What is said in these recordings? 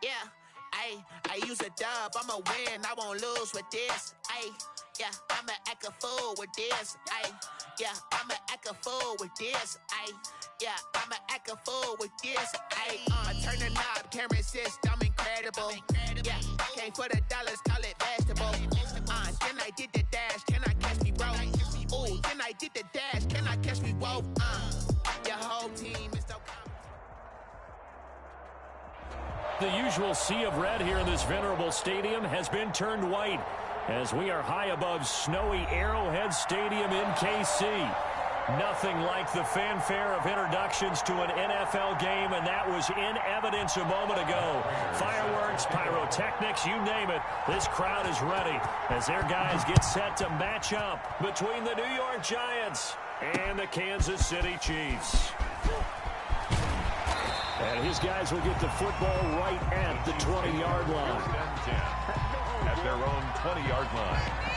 Yeah, I use a dub, I'ma win, I won't lose with this. Yeah, I'ma act a fool with this. Yeah, I'ma act a fool with this. Yeah, I'ma act a fool with this. I turn the knob, can't resist, I'm incredible. Yeah, came for the dollars, call it vegetable. Then I did the dash, can I catch me, bro? Ooh, then I did the dash, can I catch me, whoa? Your whole team is so The usual sea of red here in this venerable stadium has been turned white as we are high above snowy Arrowhead Stadium in KC. Nothing like the fanfare of introductions to an NFL game, and that was in evidence a moment ago. Fireworks, pyrotechnics, you name it. This crowd is ready as their guys get set to match up between the New York Giants and the Kansas City Chiefs. And his guys will get the football right at the 20-yard line. At their own 20-yard line.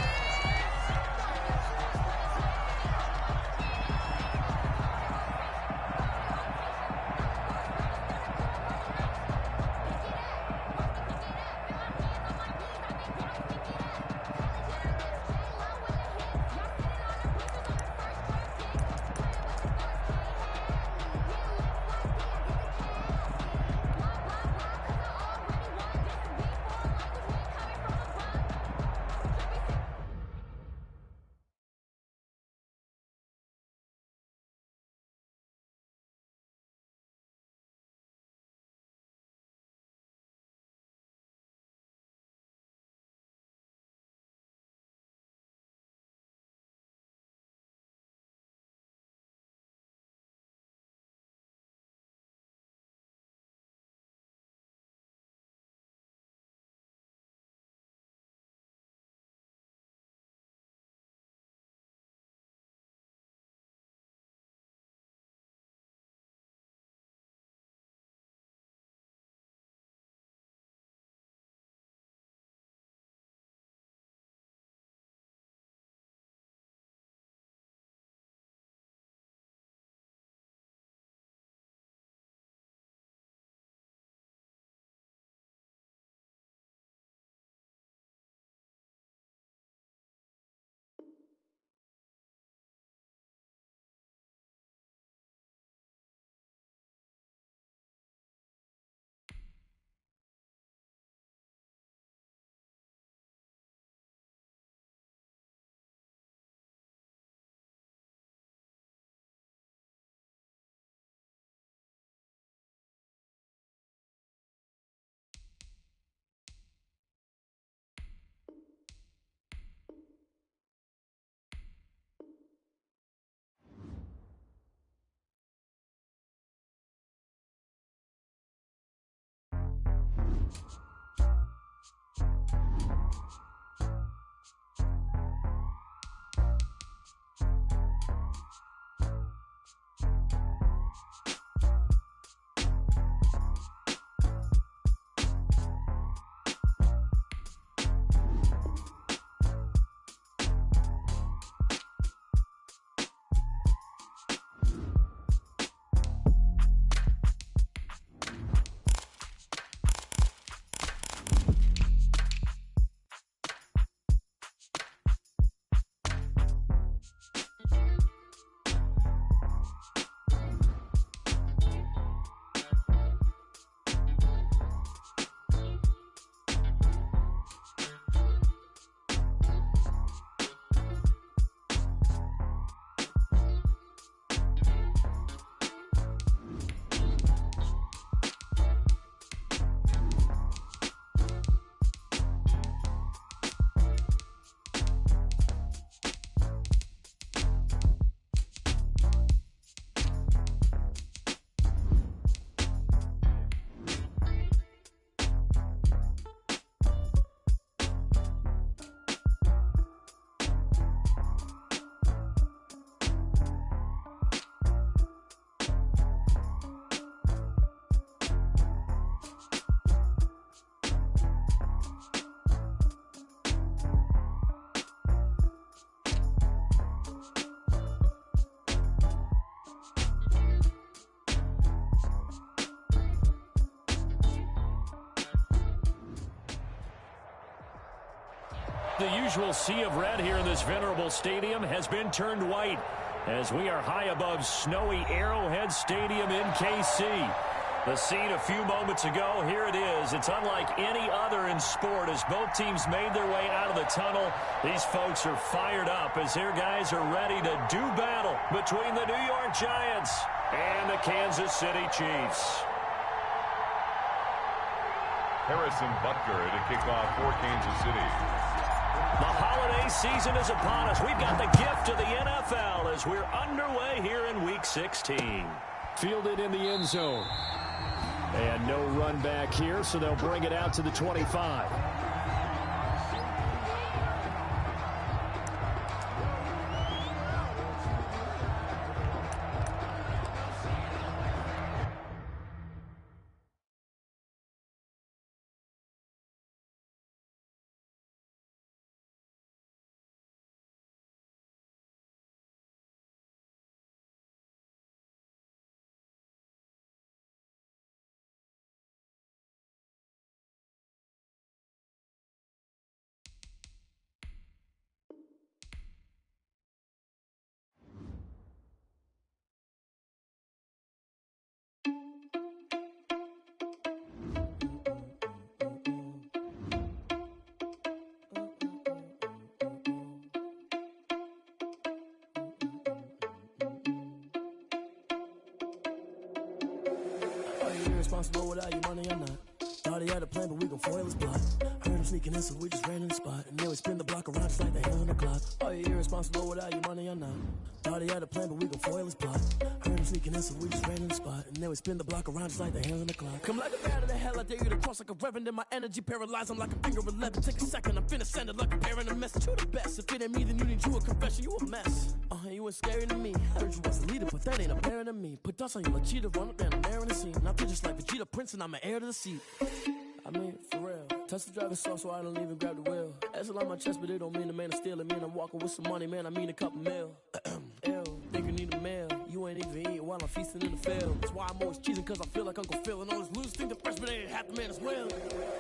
The usual sea of red here in this venerable stadium has been turned white as we are high above snowy Arrowhead Stadium in KC. The scene a few moments ago, here it is. It's unlike any other in sport as both teams made their way out of the tunnel. These folks are fired up as their guys are ready to do battle between the New York Giants and the Kansas City Chiefs. Harrison Butker to kick off for Kansas City. The holiday season is upon us. We've got the gift of the NFL as we're underway here in Week 16. Fielded in the end zone. And no run back here, so they'll bring it out to the 25. Responsible without your money or not. Thought he had a plan, but we gon' foil his plot. Heard him sneaking in, so we just ran in the spot. And then we spin the block around just like the hell on the clock. Are you irresponsible without your money or not? Thought he had a plan, but we gon' foil his plot. Heard him sneaking in, so we just ran in the spot. And then we spin the block around just like the hell on the clock. Come like a bat of the hell, I dare you to cross like a reverend. And my energy paralyzed, I'm like a finger 11. Take a second, I'm finna send it like a parent a message. You the best, if it ain't me, then you need you a confession. You a mess. You ain't scary to me. Heard you was a leader, but that ain't apparent to me. Put dust on your cheetah, run up down the air in the scene. Now I just like Vegeta Prince, and I'm an heir to the seat. I mean, for real. Touch the driver's soft so I don't even grab the wheel. That's on my chest, but it don't mean the man is stealing. Man, I'm walking with some money, man, I mean a couple mil. Ew, think you need a meal. You ain't even eating while I'm feasting in the field. That's why I'm always cheesing, cause I feel like Uncle Phil. And all those losers think the freshman ain't half the man as well.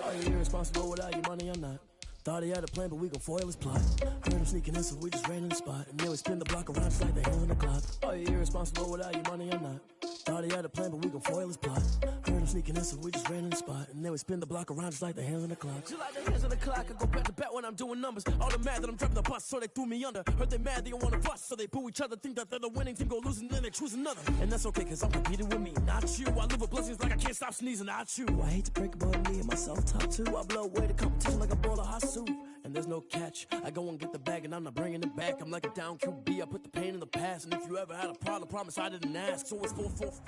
Are you irresponsible without your money or not? Thought he had a plan, but we gon' foil his plot. Heard him sneaking in, so we just ran in the spot. And then we spin the block around just like the hell on the clock. Are you irresponsible without your money or not? Thought he had a plan, but we gon' foil his plot. Heard him sneaking in, so we just ran in the spot. And then we spin the block around just like the hands on the clock. Just like the hands on the clock, I go back to back when I'm doing numbers. All the mad that I'm driving the bus, so they threw me under. Heard they mad, they don't wanna bust, so they boo each other. Think that they're the winning team, go losing, then they choose another. And that's okay, cause I'm competing with me, not you. I live with blessings like I can't stop sneezing, not you. I hate to break about me and my self-talk too. I blow away the competition like a bowl of hot soup. And there's no catch. I go and get the bag and I'm not bringing it back. I'm like a down QB, I put the pain in the past. And if you ever had a problem, promise I didn't ask. So it's 4-4-4.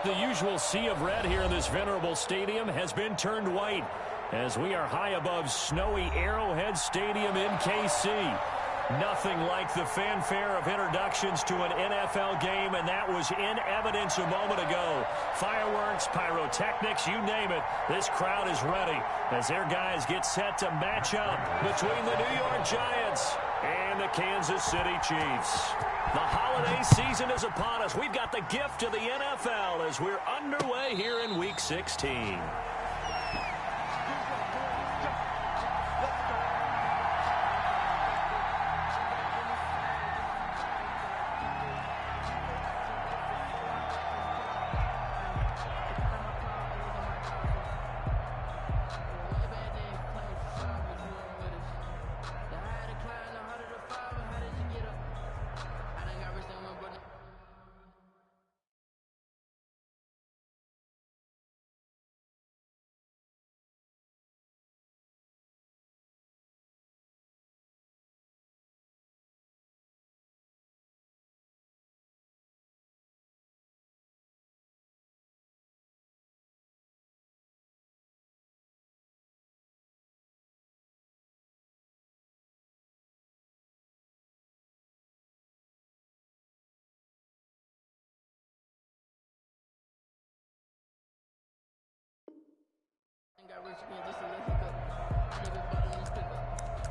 The usual sea of red here in this venerable stadium has been turned white as we are high above snowy Arrowhead Stadium in KC. Nothing like the fanfare of introductions to an NFL game, and that was in evidence a moment ago. Fireworks, pyrotechnics, you name it. This crowd is ready as their guys get set to match up between the New York Giants and the Kansas City Chiefs. The holiday season is upon us. We've got the gift of the NFL as we're underway here in Week 16. Got rich again just a little hiccup. I never bought a new pickup.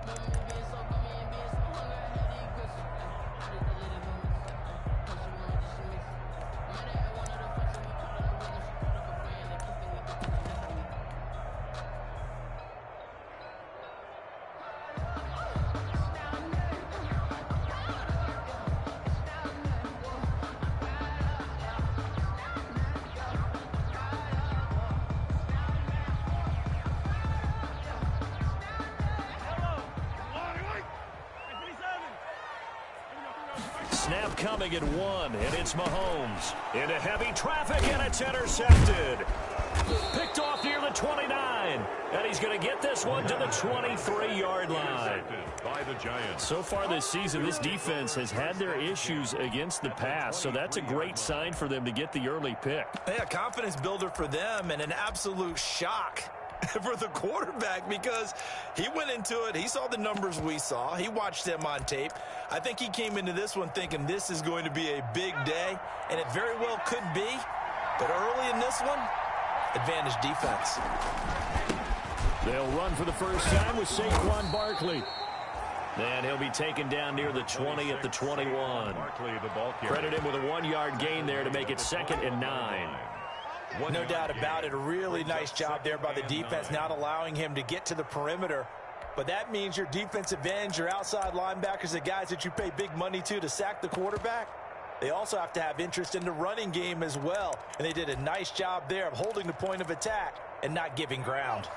Remember me being so bummy and being so hungry, I had to eat grits. I did the little moments. Cause she wanted just a mix. Might have had one of the fucks and we caught on the rhythm. She caught up a friend and kissed and we could do it. have coming at 1, and it's Mahomes. Into heavy traffic, and it's intercepted. Picked off near the 29, and he's going to get this one to the 23-yard line. By the Giants. So far this season, this defense has had their issues against the pass, so that's a great sign for them to get the early pick. Yeah, confidence builder for them and an absolute shock for the quarterback because he went into it. He saw the numbers we saw. He watched them on tape. I think he came into this one thinking this is going to be a big day, and it very well could be. But early in this one, advantage defense. They'll run for the first time with Saquon Barkley. And he'll be taken down near the 20 at the 21. Credit him with a 1-yard gain there to make it 2nd and 9. No doubt about it. A really nice job there by the defense, not allowing him to get to the perimeter. But that means your defense advantage, your outside linebackers, the guys that you pay big money to sack the quarterback. They also have to have interest in the running game as well. And they did a nice job there of holding the point of attack and not giving ground.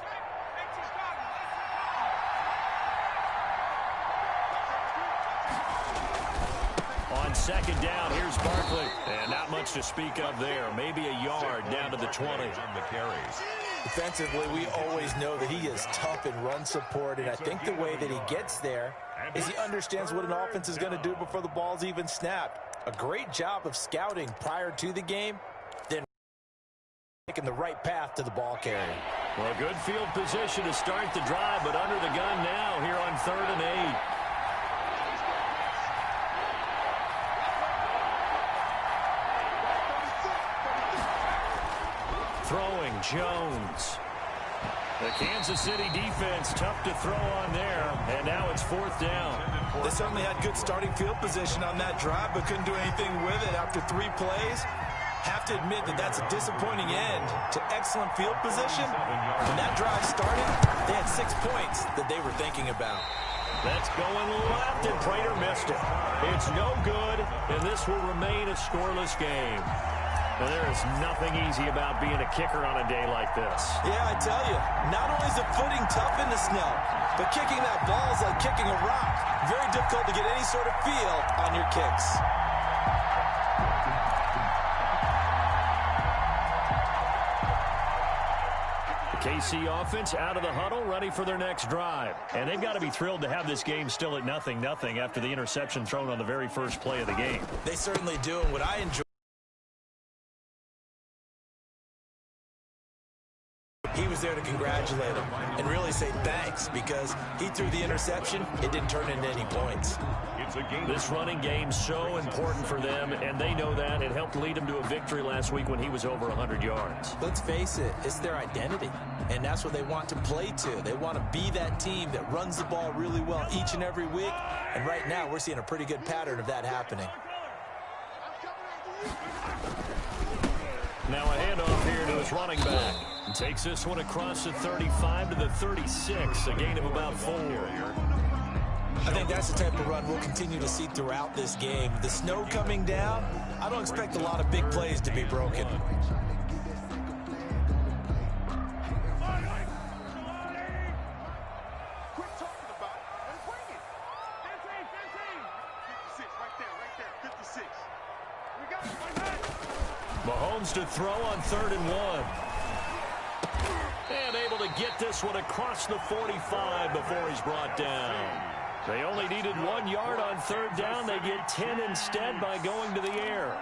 On 2nd down, here's Barkley. And not much to speak of there. Maybe a yard down to the 20. On the carries. Defensively, we always know that he is tough in run support, and I think the way that he gets there is he understands what an offense is going to do before the ball's even snapped. A great job of scouting prior to the game, then taking the right path to the ball carrier. Well, good field position to start the drive, but under the gun now here on 3rd and 8. Throwing, Jones. The Kansas City defense tough to throw on there, and now it's 4th down. They certainly had good starting field position on that drive, but couldn't do anything with it after 3 plays. Have to admit that that's a disappointing end to excellent field position. When that drive started, they had 6 points that they were thinking about. That's going left, and Prater missed it. It's no good, and this will remain a scoreless game. And there is nothing easy about being a kicker on a day like this. Yeah, I tell you, not only is the footing tough in the snow, but kicking that ball is like kicking a rock. Very difficult to get any sort of feel on your kicks. The KC offense out of the huddle, ready for their next drive. And they've got to be thrilled to have this game still at 0-0 after the interception thrown on the very first play of the game. They certainly do, and what I enjoy, he was there to congratulate him and really say thanks because he threw the interception. It didn't turn into any points. This running game so important for them, and they know that. It helped lead them to a victory last week when he was over 100 yards. Let's face it, it's their identity, and that's what they want to play to. They want to be that team that runs the ball really well each and every week, and right now we're seeing a pretty good pattern of that happening. Now a handoff here to his running back. Takes this one across the 35 to the 36, a gain of about 4. I think that's the type of run we'll continue to see throughout this game. The snow coming down, I don't expect a lot of big plays to be broken. Mahomes to throw on 3rd and 1. And able to get this one across the 45 before he's brought down. They only needed 1 yard on 3rd down. They get 10 instead by going to the air.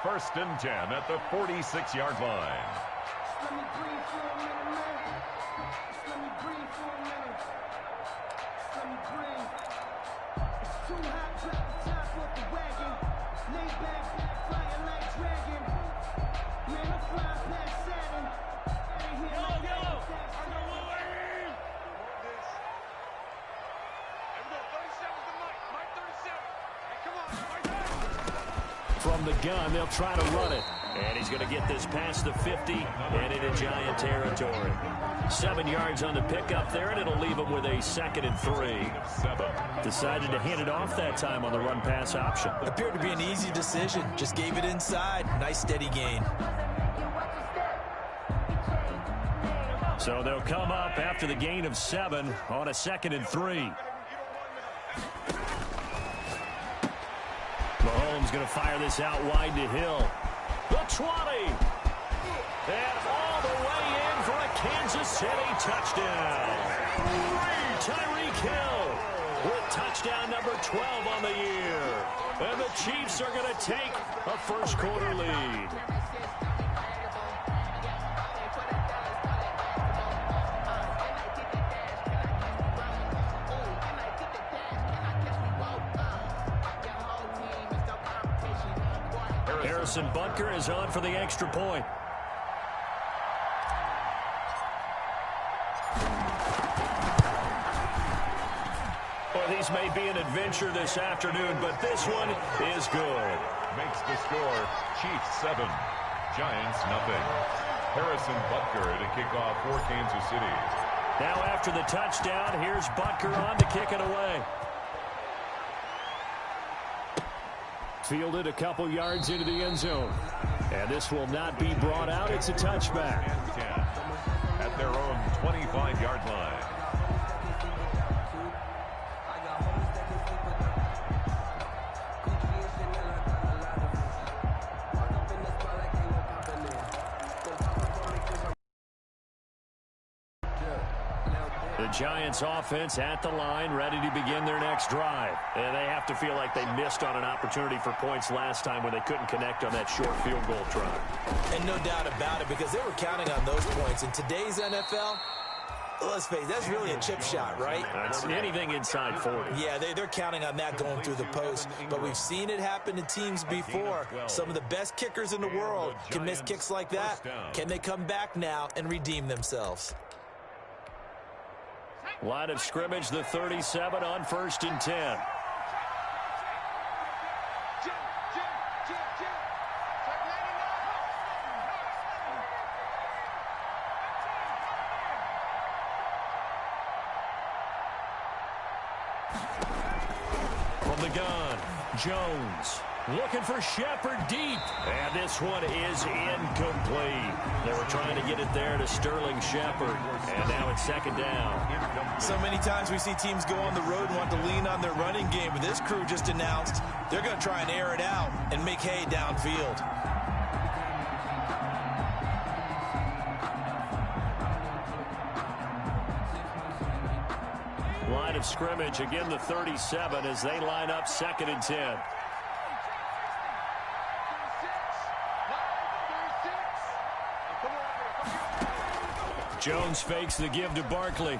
1st and 10 at the 46-yard line. Let me breathe for a minute, man. Let me breathe for a minute. Let me breathe. It's too hot, drop the top off the wagon. Lay back, flying like dragon. Man, I'm flying past Saturn. From the gun, they'll try to run it. And he's going to get this past the 50 and into Giant territory. 7 yards on the pickup there, and it'll leave him with a 2nd and 3. Decided to hand it off that time on the run-pass option. Appeared to be an easy decision. Just gave it inside. Nice steady gain. So they'll come up after the gain of 7 on a 2nd and 3. Adams going to fire this out wide to Hill. The 20. And all the way in for a Kansas City touchdown. Tyreek Hill with touchdown number 12 on the year. And the Chiefs are going to take a first-quarter lead. Harrison Butker is on for the extra point. Well, these may be an adventure this afternoon, but this one is good. Makes the score Chiefs 7, Giants nothing. Harrison Butker to kick off for Kansas City. Now after the touchdown, here's Butker on to kick it away. Fielded a couple yards into the end zone. And this will not be brought out. It's a touchback. And 10 at their own 25-yard line. The Giants offense at the line, ready to begin their next drive. And they have to feel like they missed on an opportunity for points last time when they couldn't connect on that short field goal try. And no doubt about it, because they were counting on those points. In today's NFL, let's face it, that's really a chip shot, right? That's anything inside 40. Yeah, they're counting on that going through the post. But we've seen it happen to teams before. Some of the best kickers in the world can miss kicks like that. Can they come back now and redeem themselves? Line of scrimmage, the 37 on 1st and 10. From the gun, Jones. Looking for Shepard deep. And this one is incomplete. They were trying to get it there to Sterling Shepard. And now it's second down. So many times we see teams go on the road and want to lean on their running game. But this crew just announced they're going to try and air it out and make hay downfield. Line of scrimmage, again the 37 as they line up 2nd and 10. Jones fakes the give to Barkley.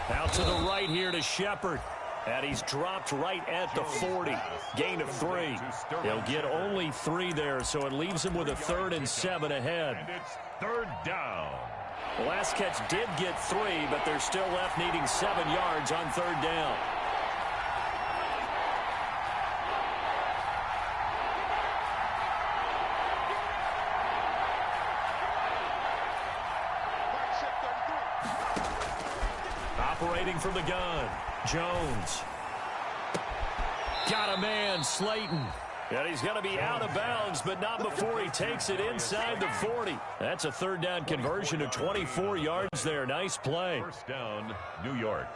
Out to the right here to Shepard. And he's dropped right at the 40. Gain of 3. He'll get only 3 there, so it leaves him with a 3rd and 7 ahead. And it's 3rd down. The last catch did get 3, but they're still left needing 7 yards on 3rd down. Operating from the gun, Jones. Got a man, Slayton. And he's going to be out of bounds, but not before he takes it inside the 40. That's a 3rd down conversion of 24 yards there. Nice play. 1st down, New York.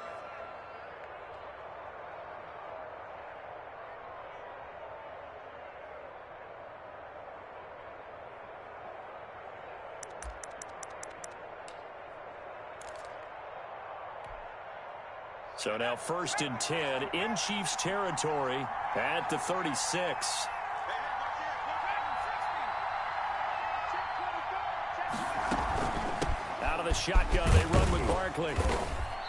So now 1st and 10 in Chiefs territory at the 36. Out of the shotgun, they run with Barkley.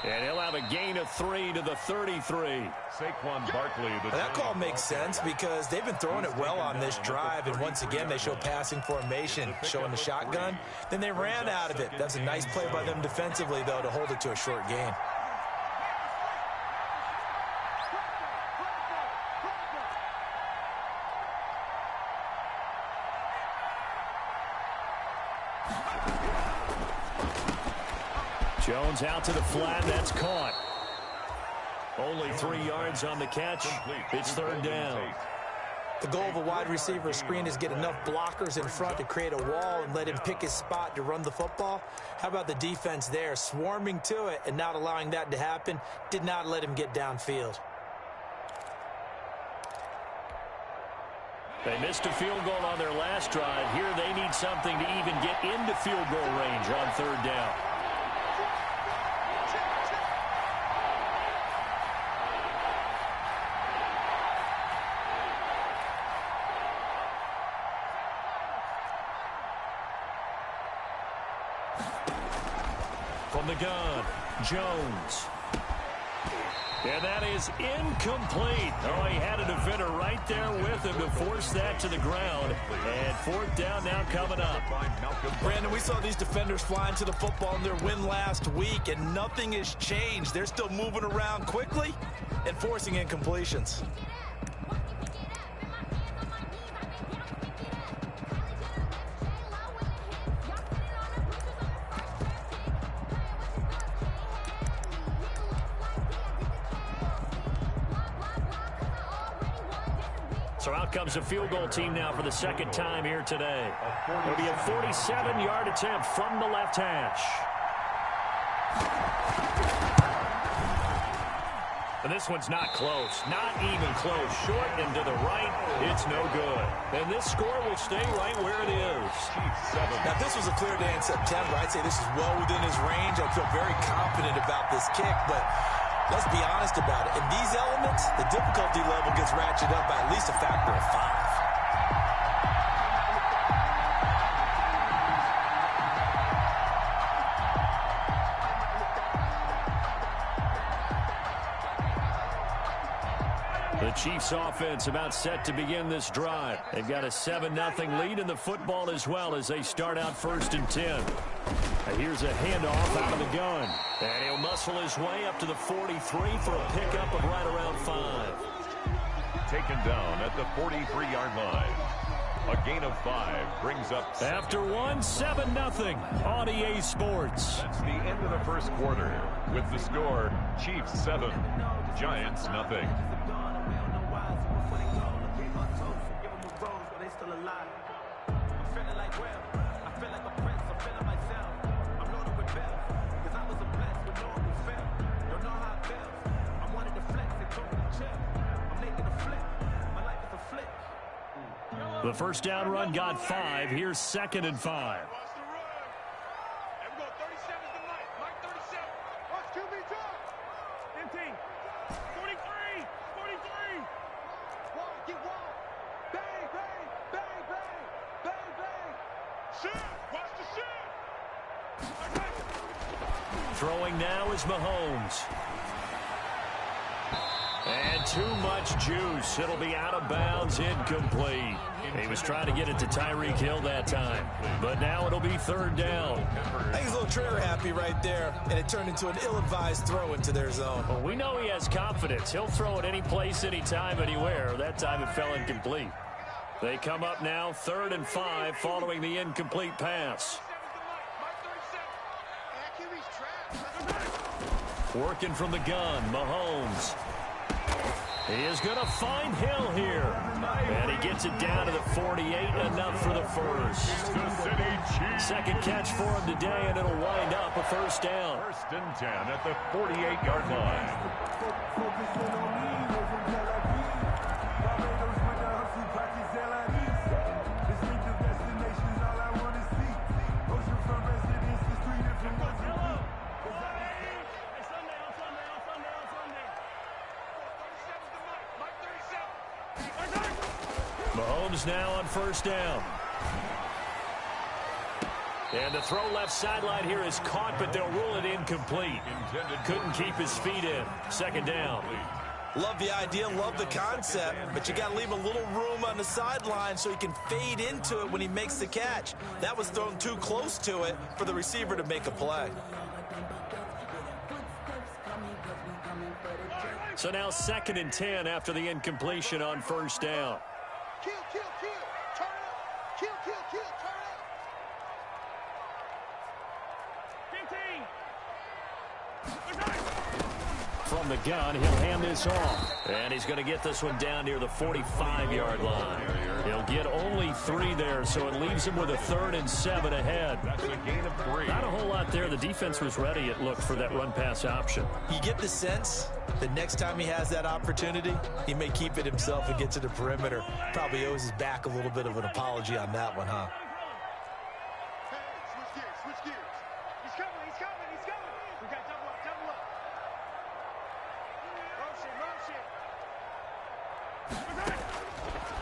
And he'll have a gain of 3 to the 33. Saquon Barkley. That call makes sense because they've been throwing it well on this drive. And once again, they show passing formation, showing the shotgun. Then they ran out of it. That's a nice play by them defensively, though, to hold it to a short gain. Jones out to the flat. That's caught. Only 3 yards on the catch. It's 3rd down. The goal of a wide receiver screen is get enough blockers in front to create a wall and let him pick his spot to run the football. How about the defense there? Swarming to it and not allowing that to happen. Did not let him get downfield. They missed a field goal on their last drive. Here they need something to even get into field goal range on third down. From the gun, Jones. And that is incomplete. Oh, he had a defender right there with him to force that to the ground. And fourth down now coming up. Brandon, we saw these defenders flying to the football in their win last week, and nothing has changed. They're still moving around quickly and forcing incompletions. So out comes a field goal team now for the second time here today. It'll be a 47-yard attempt from the left hash. And this one's not close. Not even close. Short and to the right. It's no good. And this score will stay right where it is. Now, if this was a clear day in September, I'd say this is well within his range. I feel very confident about this kick, but let's be honest about it. In these elements, the difficulty level gets ratcheted up by at least a factor of 5. The Chiefs offense about set to begin this drive. They've got a 7-0 lead in the football as well as they start out 1st and 10. Here's a handoff out of the gun. And he'll muscle his way up to the 43 for a pickup of right around 5. Taken down at the 43-yard line. A gain of 5 brings up... After one, 7-0 on EA Sports. That's the end of the first quarter. With the score, Chiefs 7, Giants nothing. The first down run got 5. Here's 2nd and 5. Throwing now is Mahomes. And too much juice. It'll be out of bounds, incomplete. He was trying to get it to Tyreek Hill that time. But now it'll be 3rd down. I think he's a little trigger happy right there, and it turned into an ill-advised throw into their zone. Well, we know he has confidence. He'll throw it any place, anytime, anywhere. That time it fell incomplete. They come up now 3rd and 5 following the incomplete pass. Working from the gun, Mahomes. He is going to find Hill here. And he gets it down to the 48, enough for the first. Second catch for him today, and it'll wind up a 1st down. 1st and 10 at the 48-yard line. Mahomes now on 1st down. And the throw left sideline here is caught, but they'll rule it incomplete. Couldn't keep his feet in. 2nd down. Love the idea, love the concept, but you got to leave a little room on the sideline so he can fade into it when he makes the catch. That was thrown too close to it for the receiver to make a play. So now 2nd and 10 after the incompletion on 1st down. Kill, kill, kill. Turn up. Kill, kill, kill. Turn up. 15. From the gun, he'll hand this off. And he's going to get this one down near the 45-yard line. He'll get only 3 there, so it leaves him with a 3rd and 7 ahead. That's a gain of 3. Not a whole lot there. The defense was ready, it looked, for that run-pass option. You get the sense that next time he has that opportunity, he may keep it himself and get to the perimeter. Probably owes his back a little bit of an apology on that one, huh? Switch gears. He's coming. We got double up. Motion.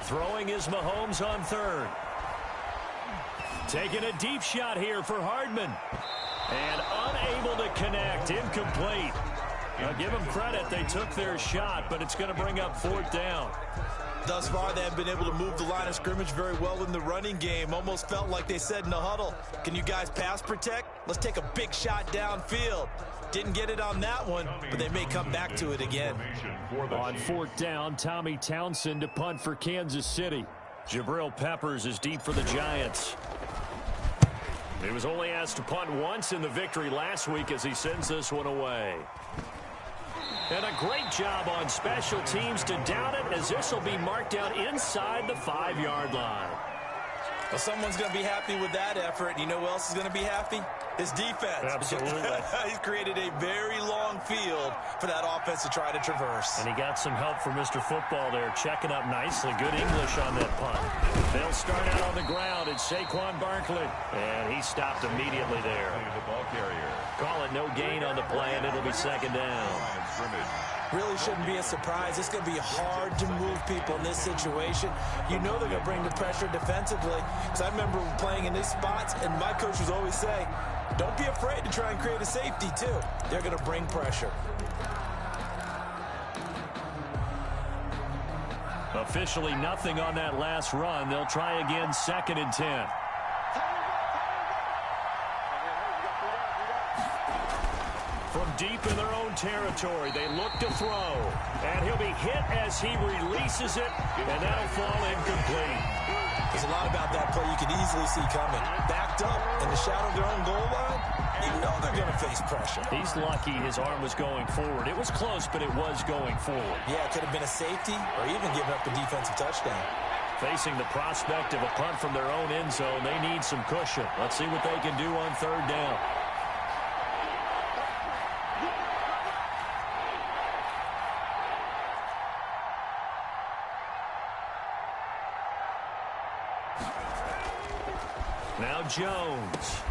Throwing is Mahomes on 3rd. Taking a deep shot here for Hardman. And unable to connect. Incomplete. Now, give them credit. They took their shot, but it's going to bring up 4th down. Thus far, they have been able to move the line of scrimmage very well in the running game. Almost felt like they said in the huddle, can you guys pass protect? Let's take a big shot downfield. Didn't get it on that one, but they may come back to it again. On 4th down, Tommy Townsend to punt for Kansas City. Jabril Peppers is deep for the Giants. He was only asked to punt once in the victory last week as he sends this one away. And a great job on special teams to down it, as this will be marked out inside the 5-yard line. Well, someone's going to be happy with that effort. And you know who else is going to be happy? His defense. Absolutely. He's created a very long field for that offense to try to traverse. And he got some help from Mr. Football there, checking up nicely. Good English on that punt. They'll start out on the ground. It's Saquon Barkley. And he stopped immediately there. The ball carrier. Call it no gain on the play, and it'll be 2nd down. Really shouldn't be a surprise. It's going to be hard to move people in this situation. You know they're going to bring the pressure defensively. Because I remember playing in these spots, and my coach would always say, don't be afraid to try and create a safety, too. They're going to bring pressure. Officially nothing on that last run. They'll try again, 2nd and 10. From deep in their own territory, they look to throw. And he'll be hit as he releases it, and that'll fall incomplete. There's a lot about that play you can easily see coming. Backed up in the shadow of their own goal line, you know they're going to face pressure. He's lucky his arm was going forward. It was close, but it was going forward. Yeah, it could have been a safety or even giving up a defensive touchdown. Facing the prospect of a punt from their own end zone, they need some cushion. Let's see what they can do on 3rd down. Now Jones.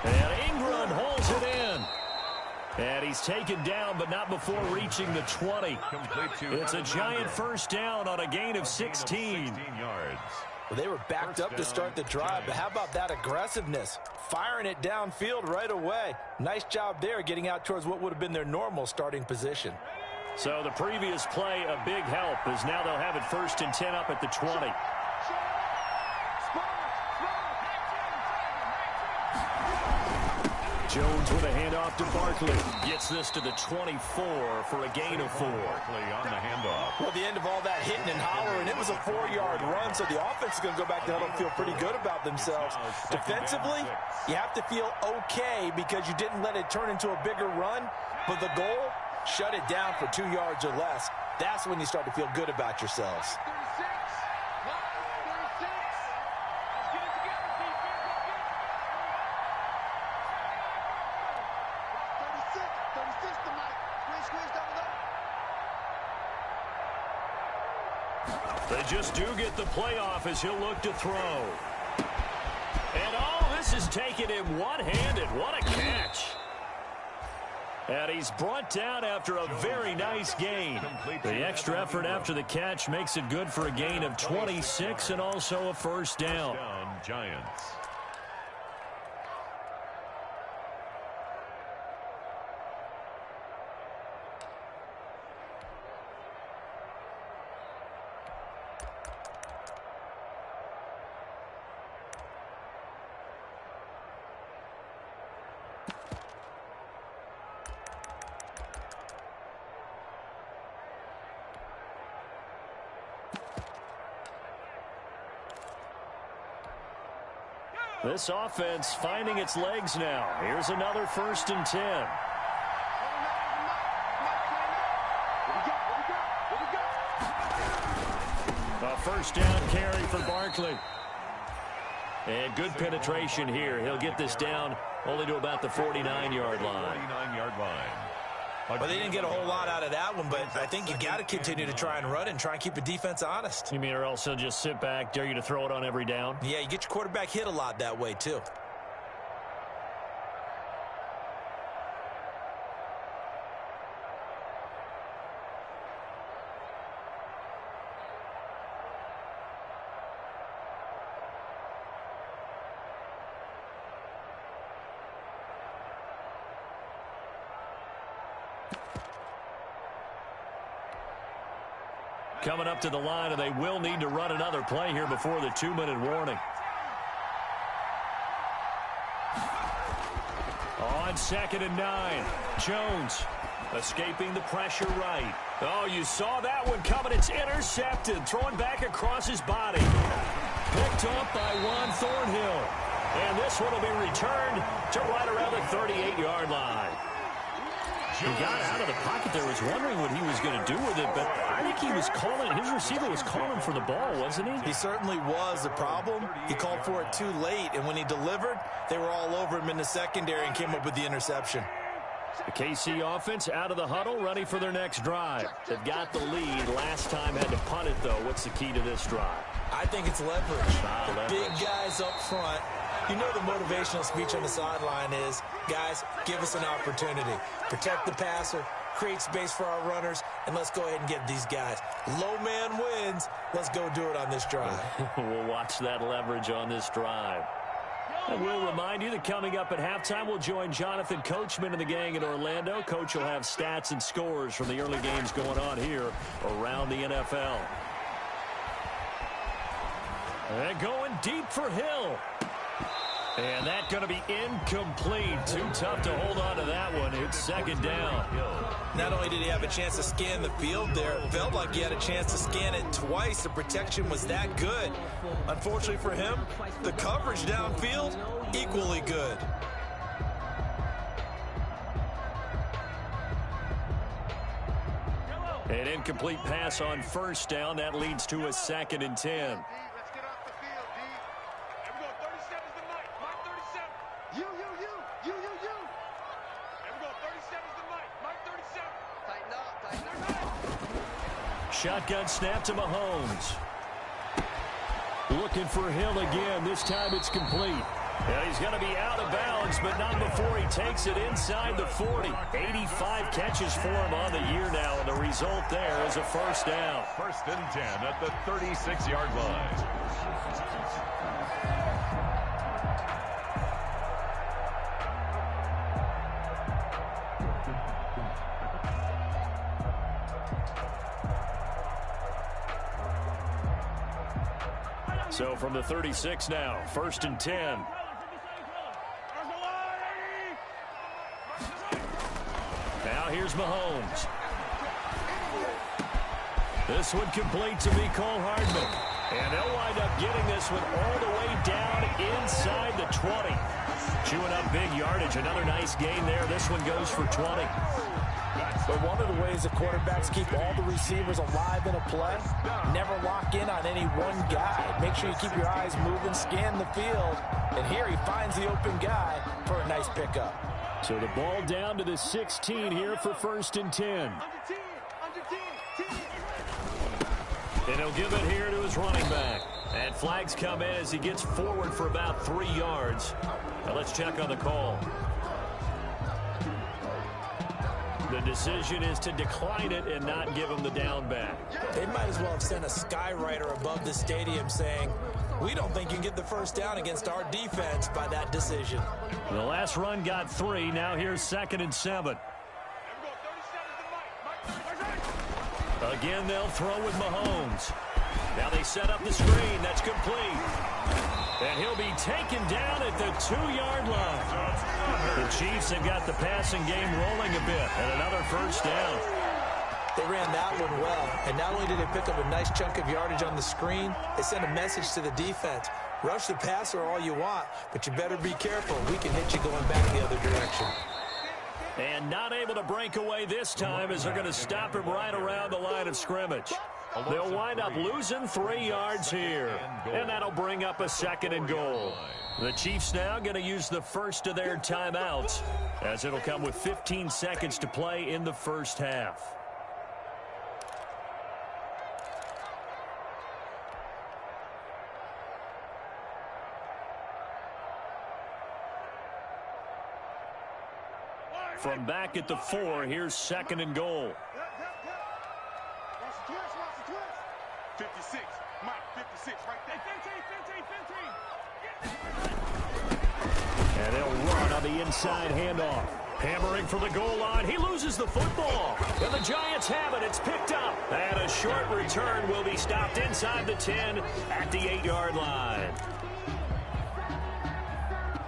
And Ingram holds it in. And he's taken down, but not before reaching the 20. It's a giant 1st down on a gain of 16 yards. Well, they were backed up to start the drive, but how about that aggressiveness? Firing it downfield right away. Nice job there getting out towards what would have been their normal starting position. So the previous play, a big help, as now they'll have it 1st and 10 up at the 20. Jones with a handoff to Barkley. Gets this to the 24 for a gain of 4. Barkley on the handoff. Well, the end of all that hitting and hollering, it was a 4-yard run, so the offense is going to go back to huddle and feel pretty good about themselves. Defensively, you have to feel okay because you didn't let it turn into a bigger run, but the goal, shut it down for 2 yards or less. That's when you start to feel good about yourselves. They just do get the playoff as he'll look to throw. And this is taken him one-handed. What a catch. And he's brought down after a very nice gain. The extra effort after the catch makes it good for a gain of 26 and also a 1st down. Giants. This offense finding its legs now. Here's another 1st and 10. first down carry for Barkley. And good penetration here. He'll get this down only to about the 49-yard line. 49-yard line. Well, they didn't get a whole lot out of that one, but I think you got to continue to try and run and try and keep the defense honest. You mean or else he'll just sit back, dare you to throw it on every down? Yeah, you get your quarterback hit a lot that way, too. Coming up to the line, and they will need to run another play here before the 2-minute warning. On 2nd and 9, Jones escaping the pressure right. Oh, you saw that one coming. It's intercepted, throwing back across his body. Picked up by Juan Thornhill. And this one will be returned to right around the 38-yard line. He got out of the pocket there, was wondering what he was going to do with it, but I think he was calling, his receiver was calling for the ball, wasn't he? He certainly was. The problem, he called for it too late, and when he delivered, they were all over him in the secondary and came up with the interception. The KC offense out of the huddle, ready for their next drive. They've got the lead. Last time had to punt it, though. What's the key to this drive? I think it's leverage. The big guys up front. You know the motivational speech on the sideline is, guys, give us an opportunity. Protect the passer, create space for our runners, and let's go ahead and get these guys. Low man wins. Let's go do it on this drive. We'll watch that leverage on this drive. And we'll remind you that coming up at halftime, we'll join Jonathan Coachman and the gang in Orlando. Coach will have stats and scores from the early games going on here around the NFL. And going deep for Hill. And that's going to be incomplete. Too tough to hold on to that one. It's 2nd down. Not only did he have a chance to scan the field there, it felt like he had a chance to scan it twice. The protection was that good. Unfortunately for him, the coverage downfield, equally good. An incomplete pass on 1st down. That leads to a 2nd and 10. Shotgun snap to Mahomes. Looking for Hill again. This time it's complete. And he's going to be out of bounds, but not before he takes it inside the 40. 85 catches for him on the year now, and the result there is a 1st down. 1st and 10 at the 36-yard line. So from the 36 now, 1st and 10. Now here's Mahomes. This one complete to Mecole Hardman. And they'll wind up getting this one all the way down inside the 20. Chewing up big yardage. Another nice gain there. This one goes for 20. But one of the ways that quarterbacks keep all the receivers alive in a play, never lock in on any one guy. Make sure you keep your eyes moving, scan the field. And here he finds the open guy for a nice pickup. So the ball down to the 16 here for 1st and 10. And he'll give it here to his running back. And flags come in as he gets forward for about 3 yards. Now let's check on the call. The decision is to decline it and not give him the down back. They might as well have sent a skywriter above the stadium saying, we don't think you can get the 1st down against our defense by that decision. The last run got 3. Now here's 2nd and 7. Again, they'll throw with Mahomes. Now they set up the screen. That's complete. And he'll be taken down at the 2-yard line. The Chiefs have got the passing game rolling a bit. And another 1st down. They ran that one well. And not only did they pick up a nice chunk of yardage on the screen, they sent a message to the defense. Rush the passer all you want, but you better be careful. We can hit you going back the other direction. And not able to break away this time as they're going to stop him right around the line of scrimmage. They'll wind up losing 3 yards here. And that'll bring up a 2nd and goal. The Chiefs now going to use the first of their timeouts, as it'll come with 15 seconds to play in the first half. From back at the 4, here's 2nd and goal. 56, Mike, 56, right there. 15. And they'll run on the inside handoff. Hammering for the goal line. He loses the football. And the Giants have it. It's picked up. And a short return will be stopped inside the 10 at the 8-yard line.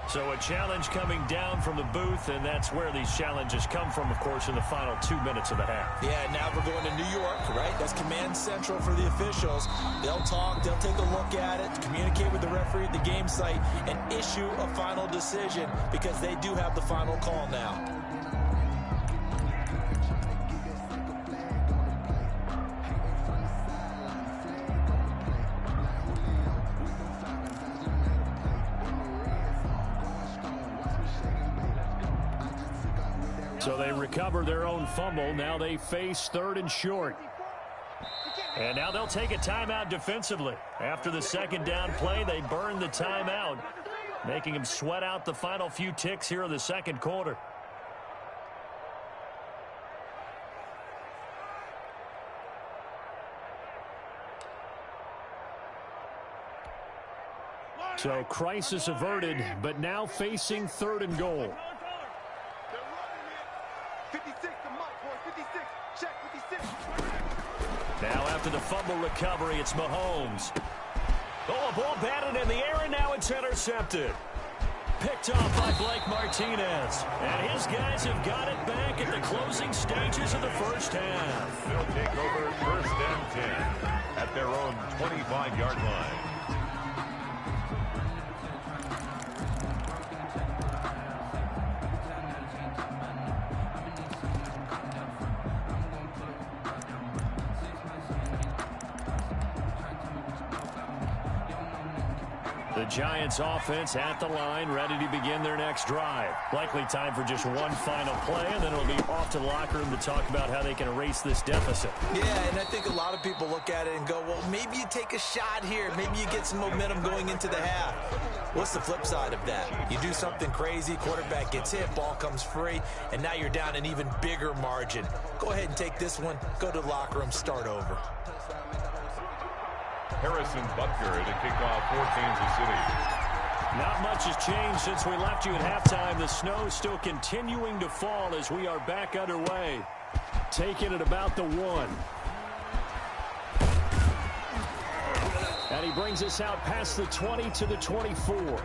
So a challenge coming down from the booth, and that's where these challenges come from, of course, in the final 2 minutes of the half. Yeah, now we're going to New York, right? That's command central for the officials. They'll talk, they'll take a look at it, communicate with the referee at the game site, and issue a final decision because they do have the final call now. So they recover their own fumble. Now they face 3rd and short. And now they'll take a timeout defensively. After the 2nd down play, they burn the timeout, making them sweat out the final few ticks here in the 2nd quarter. So crisis averted, but now facing 3rd and goal. 56 to Mike, boy, 56. Check 56. Now after the fumble recovery, it's Mahomes. Oh, a ball batted in the air, and now it's intercepted. Picked off by Blake Martinez. And his guys have got it back at the closing stages of the first half. They'll take over 1st and 10 at their own 25-yard line. The Giants offense at the line, ready to begin their next drive. Likely time for just one final play, and then it'll be off to the locker room to talk about how they can erase this deficit. Yeah, and I think a lot of people look at it and go, well, maybe you take a shot here. Maybe you get some momentum going into the half. What's the flip side of that? You do something crazy, quarterback gets hit, ball comes free, and now you're down an even bigger margin. Go ahead and take this one, go to the locker room, start over. Harrison Butker to kick off for Kansas City. Not much has changed since we left you at halftime. The snow still continuing to fall as we are back underway. Taking it about the 1. And he brings us out past the 20 to the 24.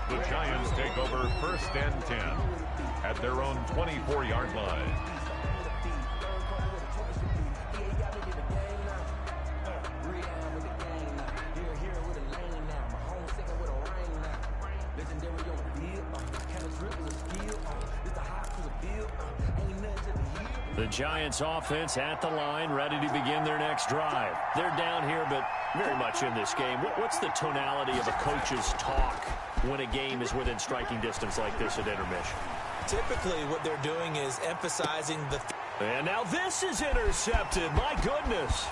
The Giants take over 1st and 10 at their own 24-yard line. The Giants offense at the line, ready to begin their next drive. They're down here, but very much in this game. What's the tonality of a coach's talk when a game is within striking distance like this at intermission? Typically, what they're doing is emphasizing the... And now this is intercepted. My goodness.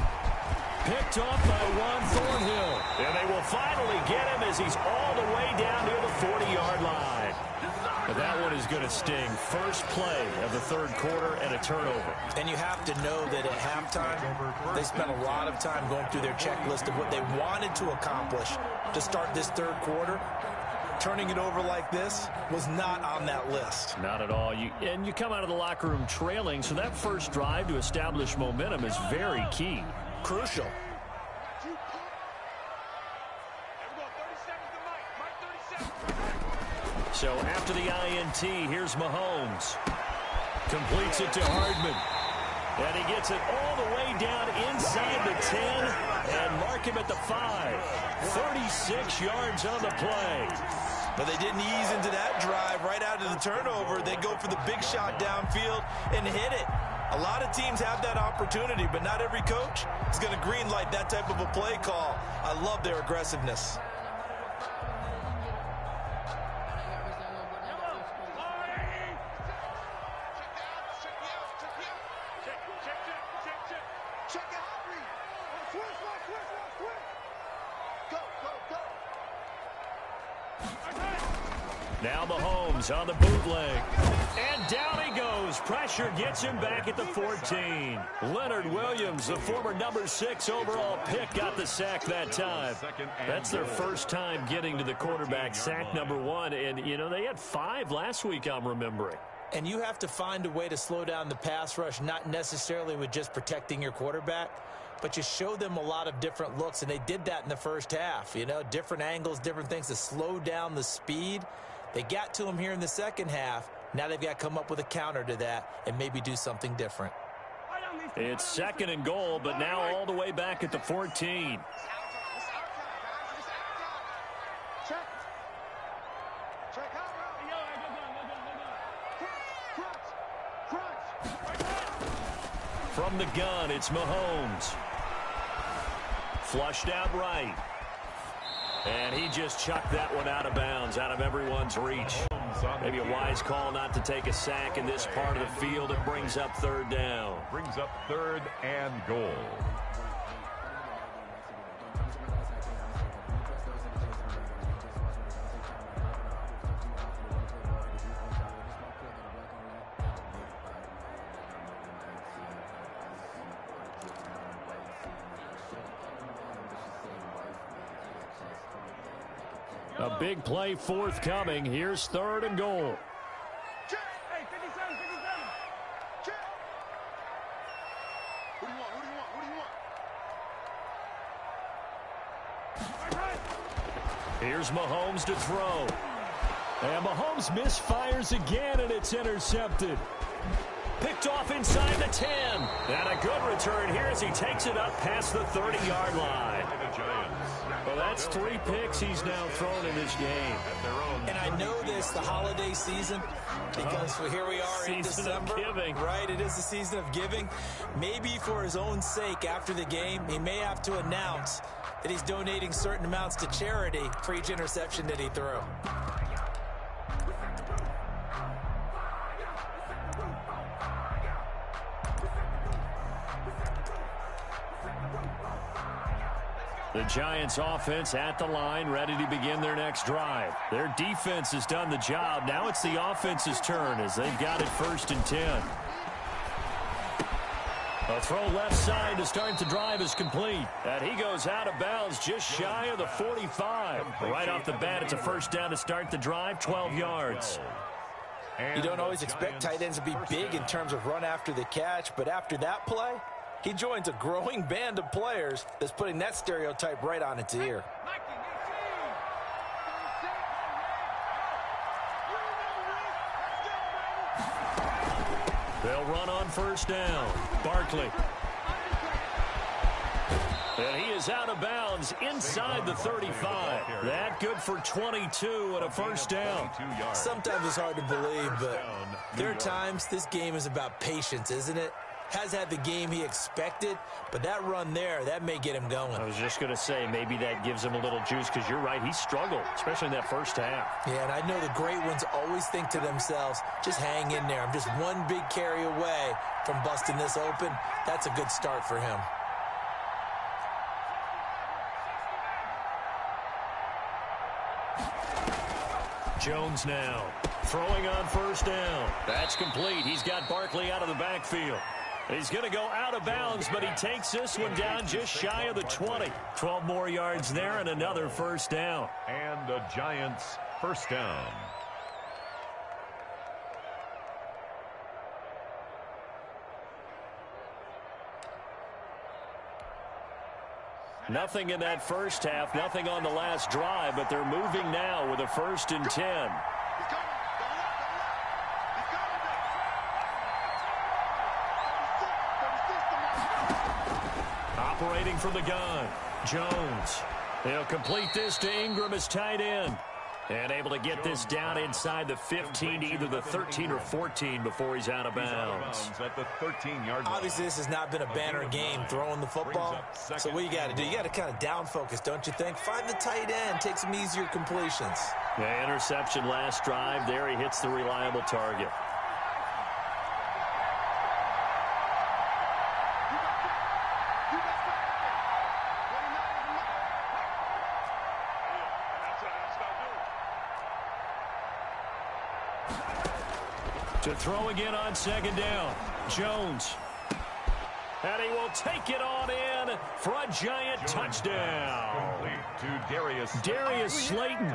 Picked off by Juan Thornhill. And they will finally get him as he's all the way down near the 40-yard line. But that one is going to sting. First play of the 3rd quarter and a turnover. And you have to know that at halftime, they spent a lot of time going through their checklist of what they wanted to accomplish to start this 3rd quarter. Turning it over like this was not on that list. Not at all. And you come out of the locker room trailing, so that first drive to establish momentum is very key. Crucial. So after the INT, here's Mahomes. Completes it to Hardman. And he gets it all the way down inside the 10 and mark him at the 5. 36 yards on the play. But they didn't ease into that drive right out of the turnover. They go for the big shot downfield and hit it. A lot of teams have that opportunity, but not every coach is going to greenlight that type of a play call. I love their aggressiveness. Now Mahomes on the bootleg. And down he goes. Pressure gets him back at the 14. Leonard Williams, the former number 6 overall pick, got the sack that time. That's their first time getting to the quarterback, sack number 1. And, you know, they had 5 last week, I'm remembering. And you have to find a way to slow down the pass rush, not necessarily with just protecting your quarterback, but you show them a lot of different looks, and they did that in the first half. You know, different angles, different things to slow down the speed. They got to him here in the second half. Now they've got to come up with a counter to that and maybe do something different. It's 2nd and goal, but now all the way back at the 14. From the gun, it's Mahomes. Flushed out right. And he just chucked that one out of bounds, out of everyone's reach. Maybe a wise call not to take a sack in this part of the field. It brings up 3rd down. Brings up 3rd and goal. A big play forthcoming. Here's 3rd and goal. Hey, 57, 57. Who do you want? Who do you want? Who do you want? Here's Mahomes to throw. And Mahomes misfires again, and it's intercepted. Picked off inside the 10. And a good return here as he takes it up past the 30-yard line. Well, that's 3 picks he's now thrown in this game. And I know this, the holiday season, because here we are in December. Giving. Right, it is the season of giving. Maybe for his own sake after the game, he may have to announce that he's donating certain amounts to charity for each interception that he threw. The Giants offense at the line, ready to begin their next drive. Their defense has done the job. Now it's the offense's turn as they've got it 1st and 10. A throw left side to start the drive is complete. And he goes out of bounds just shy of the 45. Right off the bat, it's a 1st down to start the drive, 12 yards. You don't always expect tight ends to be big in terms of run after the catch, but after that play, he joins a growing band of players that's putting that stereotype right on its ear. They'll run on 1st down. Barkley. And he is out of bounds inside the 35. That good for 22 and a 1st down. Sometimes it's hard to believe, but there are times this game is about patience, isn't it? Has had the game he expected, but that run there, that may get him going. I was just going to say, maybe that gives him a little juice, because you're right, he struggled, especially in that 1st half. Yeah, and I know the great ones always think to themselves, just hang in there. I'm just one big carry away from busting this open. That's a good start for him. Jones now throwing on 1st down. That's complete. He's got Barkley out of the backfield. He's going to go out of bounds, but he takes this one down just shy of the 20. 12 more yards there and another 1st down. And the Giants 1st down. Nothing in that 1st half, nothing on the last drive, but they're moving now with a 1st and 10. Operating from the gun, Jones. He'll complete this to Ingram as tight end. And able to get this down inside the 15 to either the 13 or 14 before he's out of bounds. At the 13-yard line. Obviously, this has not been a banner game throwing the football. So what you got to do, you got to kind of down focus, don't you think? Find the tight end, take some easier completions. Yeah, interception last drive. There he hits the reliable target. To throw again on second down. Jones. And he will take it on in for a giant touchdown. To Darius Slayton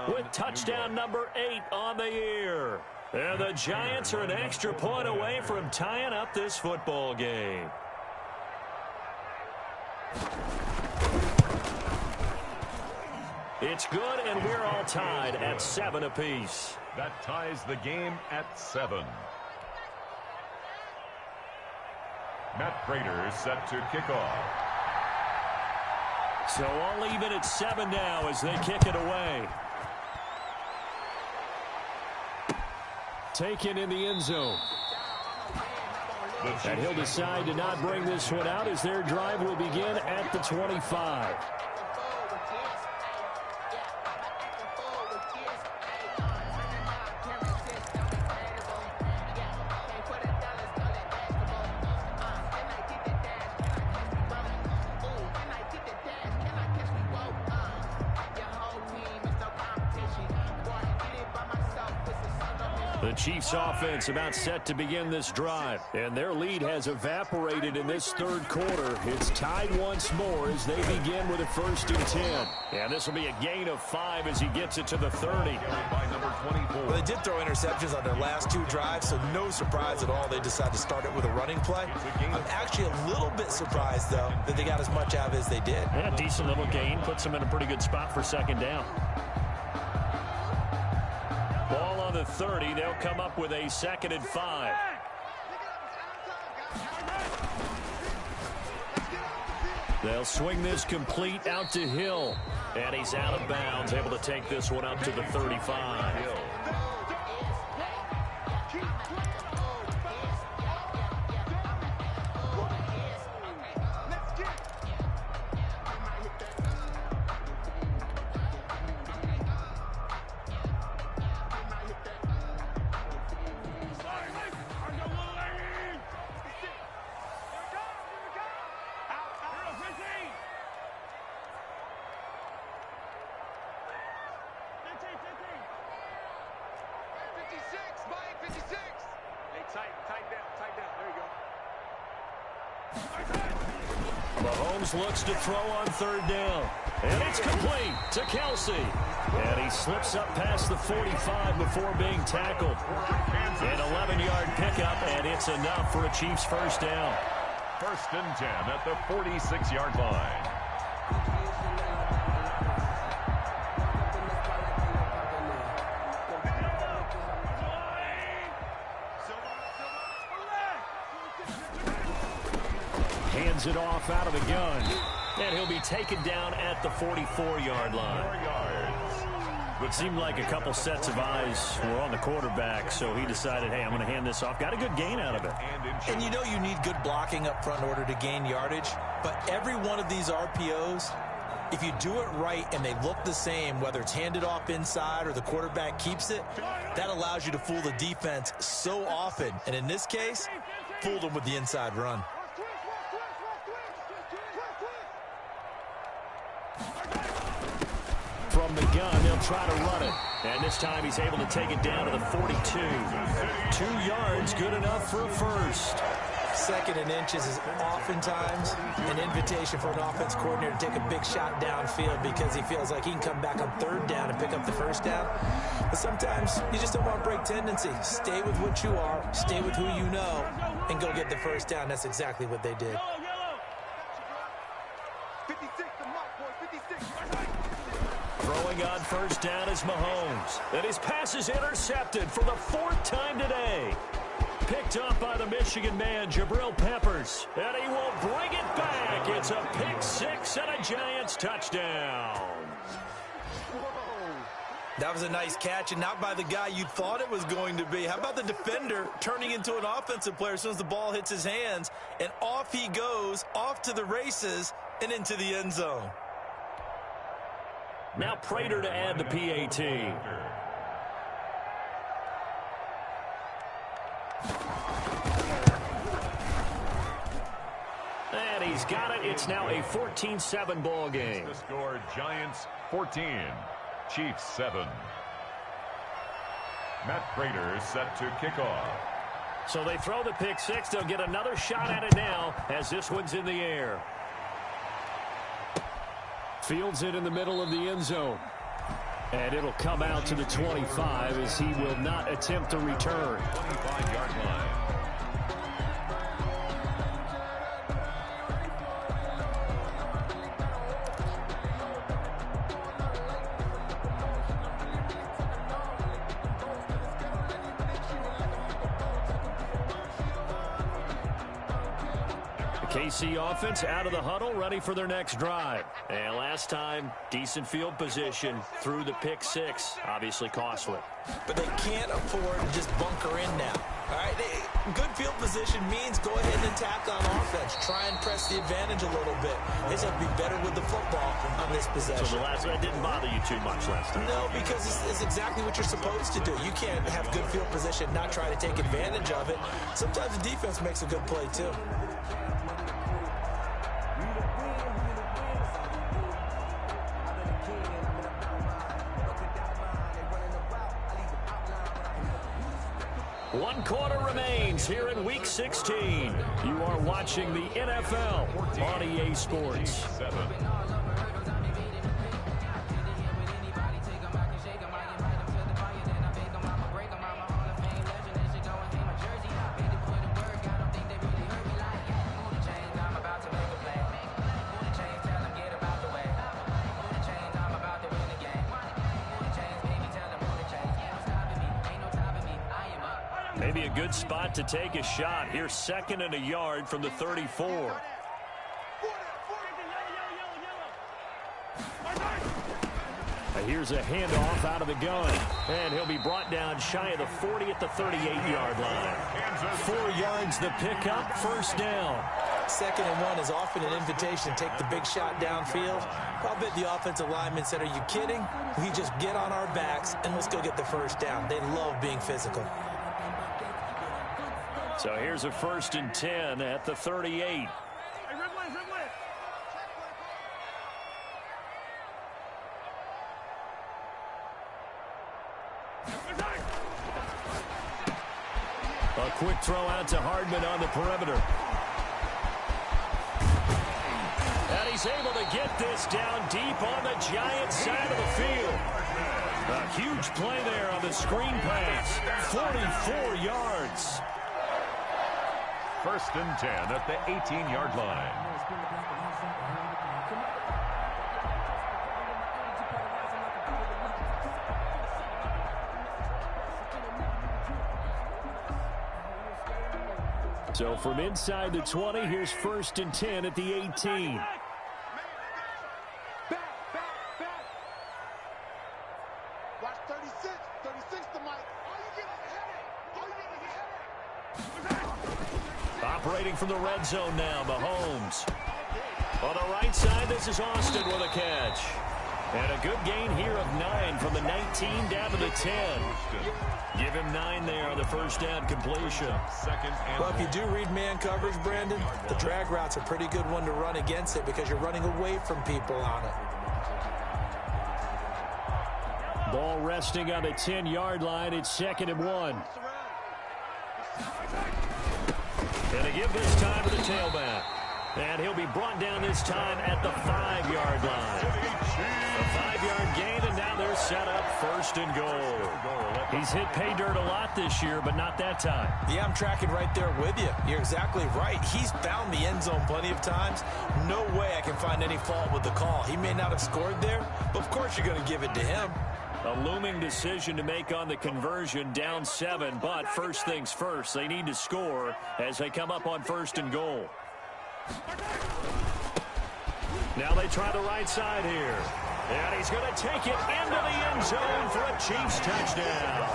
with touchdown number 8 on the year. And the Giants are an extra point away from tying up this football game. It's good, and we're all tied at 7 apiece. That ties the game at 7. Matt Prater is set to kick off. So all even at 7 now as they kick it away. Taken in the end zone. And he'll decide to not bring this one out as their drive will begin at the 25. The Chiefs offense about set to begin this drive, and their lead has evaporated in this third quarter. It's tied once more as they begin with a 1st and 10. And this will be a gain of 5 as he gets it to the 30. By number 24. Well, they did throw interceptions on their last 2 drives, so no surprise at all they decided to start it with a running play. I'm actually a little bit surprised, though, that they got as much out of it as they did. Yeah, decent little gain. Puts them in a pretty good spot for second down. Ball on the 30. They'll come up with a 2nd and 5. They'll swing this complete out to Hill. And he's out of bounds, able to take this one up to the 35. Mahomes looks to throw on 3rd down. And it's complete to Kelsey. And he slips up past the 45 before being tackled. An 11-yard pickup, and it's enough for a Chiefs 1st down. 1st and 10 at the 46-yard line. Hands it off out of the gun. And he'll be taken down at the 44-yard line. 4 yards. It seemed like a couple sets of eyes were on the quarterback, so he decided, hey, I'm going to hand this off. Got a good gain out of it. And you know you need good blocking up front in order to gain yardage, but every one of these RPOs, if you do it right and they look the same, whether it's handed off inside or the quarterback keeps it, that allows you to fool the defense so often. And in this case, fooled them with the inside run. From the gun, they'll try to run it. And this time he's able to take it down to the 42. 2 yards, good enough for a 1st. 2nd and inches is oftentimes an invitation for an offense coordinator to take a big shot downfield because he feels like he can come back on 3rd down and pick up the 1st down. But sometimes you just don't want to break tendency. Stay with what you are, stay with who you know, and go get the 1st down. That's exactly what they did. 56, the mark, boy, 56. Throwing on 1st down is Mahomes. And his pass is intercepted for the 4th time today. Picked up by the Michigan man, Jabril Peppers. And he will bring it back. It's a pick 6 and a Giants touchdown. That was a nice catch, and not by the guy you thought it was going to be. How about the defender turning into an offensive player as soon as the ball hits his hands, and off he goes, off to the races, and into the end zone. Now Prater to add the PAT. And he's got it. It's now a 14-7 ball game. The score, Giants 14, Chiefs 7. Matt Prater is set to kick off. So they throw the pick six. They'll get another shot at it now as this one's in the air. Fields it in the middle of the end zone. And it'll come out to the 25 as he will not attempt to return. 25-yard line. KC offense out of the huddle, ready for their next drive. And last time, decent field position through the pick six. Obviously costly. But they can't afford to just bunker in now. All right, good field position means go ahead and attack on offense. Try and press the advantage a little bit. They just have to be better with the football on this possession. So that didn't bother you too much last time? No, because it's exactly what you're supposed to do. You can't have good field position, not try to take advantage of it. Sometimes the defense makes a good play, too. One quarter remains here in Week 16. You are watching the NFL on EA Sports. Maybe a good spot to take a shot. Here's 2nd and a yard from the 34. Here's a handoff out of the gun. And he'll be brought down shy of the 40 at the 38-yard line. 4 yards the pickup, first down. 2nd and 1 is often an invitation to take the big shot downfield. I'll bet the offensive lineman said, are you kidding? We just get on our backs and let's go get the first down. They love being physical. So here's a 1st and 10 at the 38. A quick throw out to Hardman on the perimeter. And he's able to get this down deep on the Giants side of the field. A huge play there on the screen pass. 44 yards. 1st and 10 at the 18-yard line. So from inside the 20, here's 1st and 10 at the 18. Watch 36. 36 the mic. Operating from the red zone now, Mahomes. On the right side, this is Austin with a catch. And a good gain here of 9 from the 19 down to the 10. Give him 9 there on the first down completion. Well, if you do read man coverage, Brandon, the drag route's a pretty good one to run against it because you're running away from people on it. Ball resting on the 10-yard line. It's 2nd and 1. And they give this time to the tailback. And he'll be brought down this time at the 5-yard line. A 5-yard gain, and now they're set up 1st and goal. He's hit pay dirt a lot this year, but not that time. Yeah, I'm tracking right there with you. You're exactly right. He's found the end zone plenty of times. No way I can find any fault with the call. He may not have scored there, but of course you're going to give it to him. A looming decision to make on the conversion, down 7, but first things first, they need to score as they come up on 1st and goal. Now they try the right side here. And he's going to take it into the end zone for a Chiefs touchdown.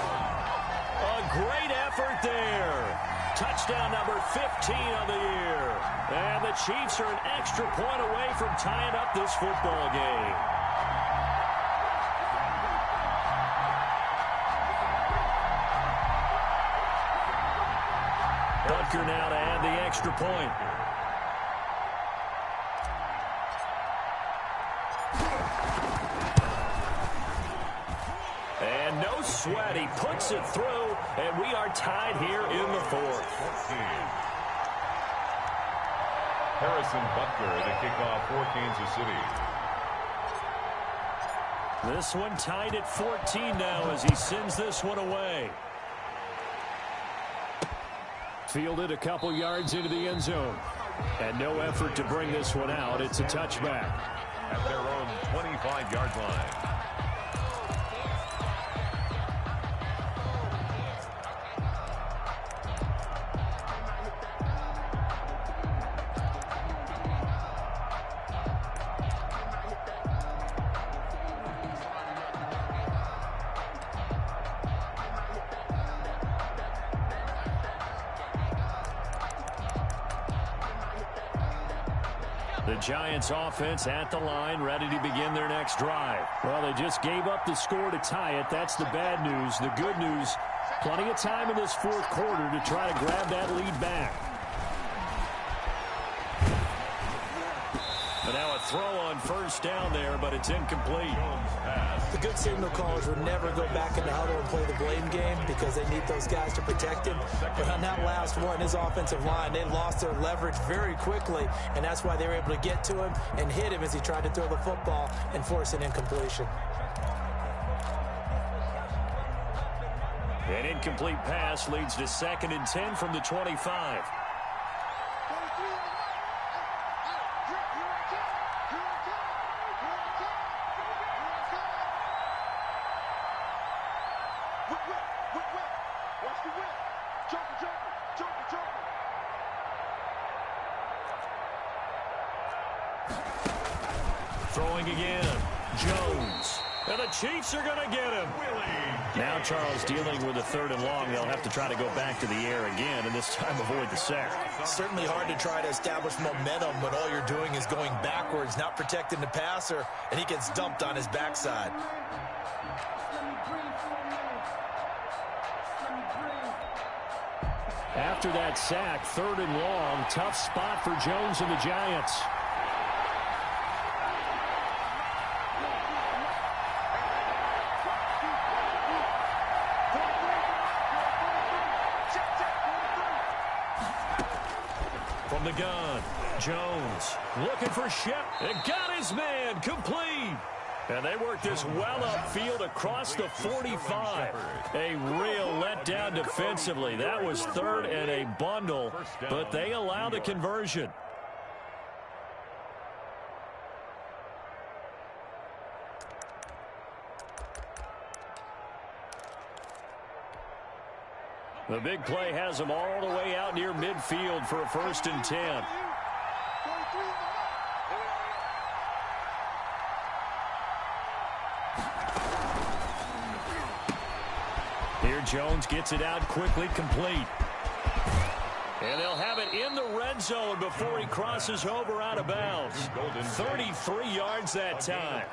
A great effort there. Touchdown number 15 of the year. And the Chiefs are an extra point away from tying up this football game. Butker now to add the extra point. And no sweat. He puts it through, and we are tied here in the fourth. Harrison Butker to kick off for Kansas City. This one tied at 14 now as he sends this one away. Fielded a couple yards into the end zone. And no effort to bring this one out. It's a touchback. At their own 25-yard line. The Giants offense at the line, ready to begin their next drive. Well, they just gave up the score to tie it. That's the bad news. The good news, plenty of time in this fourth quarter to try to grab that lead back. But now a throw on first down there, but it's incomplete. The good signal callers would never go back in the huddle and play the blame game because they need those guys to protect him. But on that last one, his offensive line, they lost their leverage very quickly, and that's why they were able to get to him and hit him as he tried to throw the football and force an incompletion. An incomplete pass leads to 2nd and 10 from the 25. Throwing again. Jones. And the Chiefs are going to get him. Now Charles dealing with a 3rd and long. They'll have to try to go back to the air again, and this time avoid the sack. Certainly hard to try to establish momentum, but all you're doing is going backwards, not protecting the passer, and he gets dumped on his backside. After that sack, 3rd and long, tough spot for Jones and the Giants. From the gun, Jones looking for Shep. It got his man complete. And they work this well upfield across the 45. A real letdown defensively. That was 3rd and a bundle, but they allow the conversion. The big play has them all the way out near midfield for a 1st and 10. Here Jones gets it out quickly, complete. And they'll have it in the red zone before he crosses over out of bounds. 33 yards that time.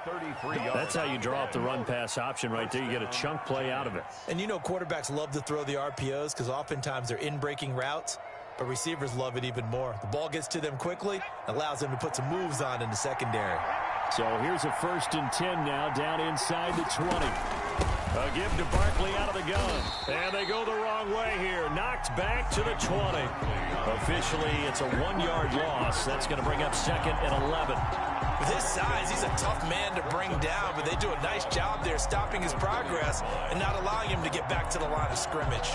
That's how you draw up the run-pass option right there. You get a chunk play out of it. And you know quarterbacks love to throw the RPOs because oftentimes they're in-breaking routes, but receivers love it even more. The ball gets to them quickly, allows them to put some moves on in the secondary. So here's a 1st and 10 now down inside the 20. A give to Barkley out of the gun. And they go the wrong way here. Knocked back to the 20. Officially, it's a 1-yard loss. That's going to bring up 2nd and 11. With his size, he's a tough man to bring down, but they do a nice job there stopping his progress and not allowing him to get back to the line of scrimmage.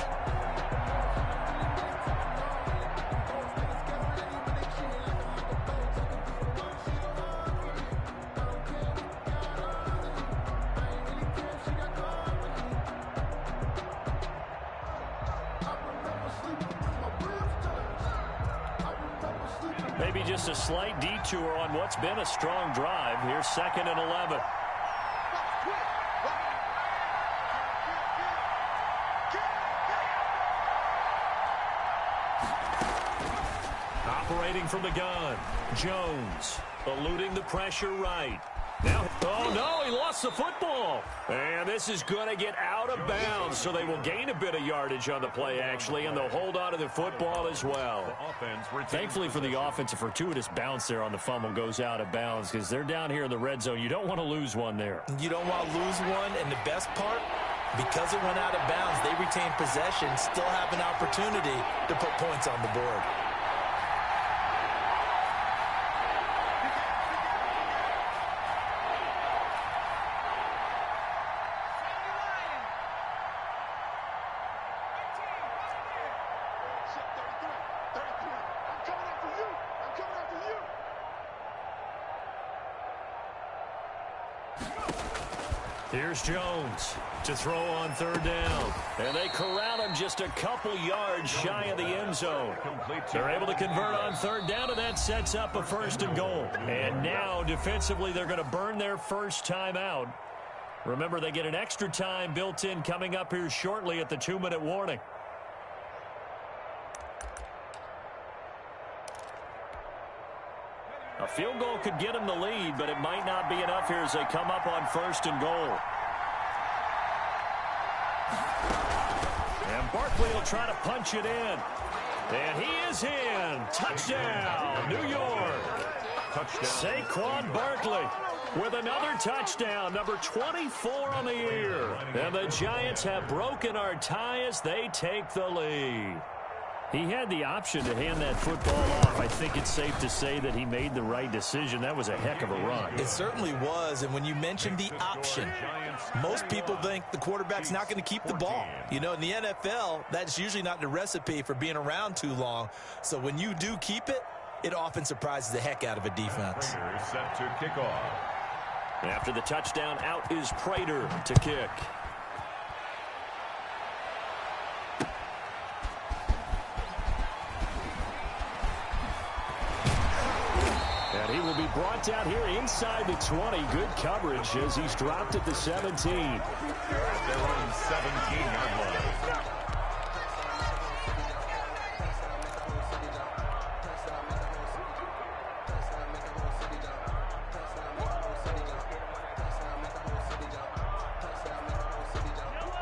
Maybe just a slight detour on what's been a strong drive. Here's 2nd and 11. operating from the gun. Jones eluding the pressure right. Now, oh no, he lost the football. And this is going to get out of bounds, so they will gain a bit of yardage on the play, actually, and they'll hold on to the football as well. Thankfully for the offense, a fortuitous bounce there on the fumble goes out of bounds because they're down here in the red zone. You don't want to lose one there. You don't want to lose one, and the best part, because it went out of bounds, they retain possession, still have an opportunity to put points on the board. Here's Jones to throw on third down. And they corral him just a couple yards shy of the end zone. They're able to convert on third down, and that sets up a first and goal. And now, defensively, they're going to burn their first time out. Remember, they get an extra time built in coming up here shortly at the 2-minute warning. A field goal could get them the lead, but it might not be enough here as they come up on first and goal. And Barkley will try to punch it in. And he is in. Touchdown, New York. Touchdown. Saquon Barkley with another touchdown, number 24 on the year. And the Giants have broken our tie as they take the lead. He had the option to hand that football off. I think it's safe to say that he made the right decision. That was a heck of a run. It certainly was, and when you mentioned the option, most people think the quarterback's not going to keep the ball. You know, in the NFL, that's usually not the recipe for being around too long. So when you do keep it, it often surprises the heck out of a defense. Set to kick off. After the touchdown, out is Prater to kick. And he will be brought down here inside the 20. Good coverage as he's dropped at the 17. At their own 17-yard line.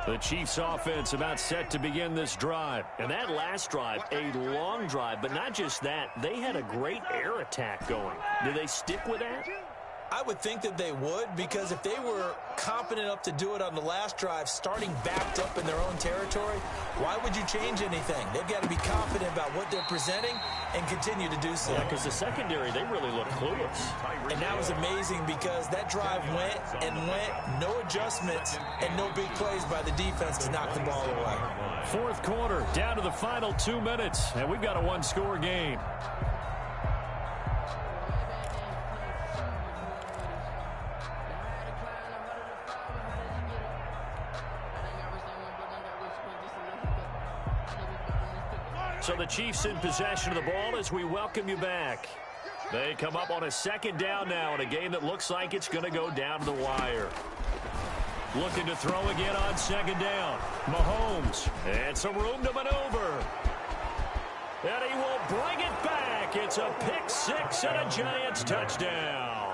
The Chiefs offense about set to begin this drive. And that last drive, a long drive, but not just that, they had a great air attack going. Do they stick with that? I would think that they would, because if they were confident enough to do it on the last drive, starting backed up in their own territory, why would you change anything? They've got to be confident about what they're presenting and continue to do so. Yeah, because the secondary, they really look clueless. And that was amazing because that drive went and went, no adjustments and no big plays by the defense to knock the ball away. Fourth quarter, down to the final 2 minutes, and we've got a one-score game. So the Chiefs in possession of the ball as we welcome you back. They come up on a second down now in a game that looks like it's going to go down to the wire. Looking to throw again on second down. Mahomes, and some room to maneuver. And he will bring it back. It's a pick six and a Giants touchdown.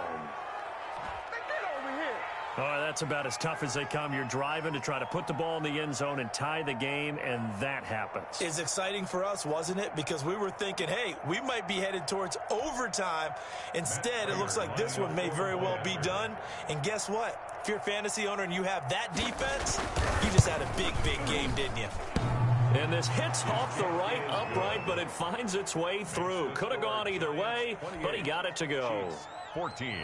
Oh, that's about as tough as they come. You're driving to try to put the ball in the end zone and tie the game, and that happens. It's exciting for us, wasn't it? Because we were thinking, hey, we might be headed towards overtime. Instead, it looks like this one may very well be done. And guess what? If you're a fantasy owner and you have that defense, you just had a big, big game, didn't you? And this hits off the right upright, but it finds its way through. Could have gone either way, but he got it to go. 14.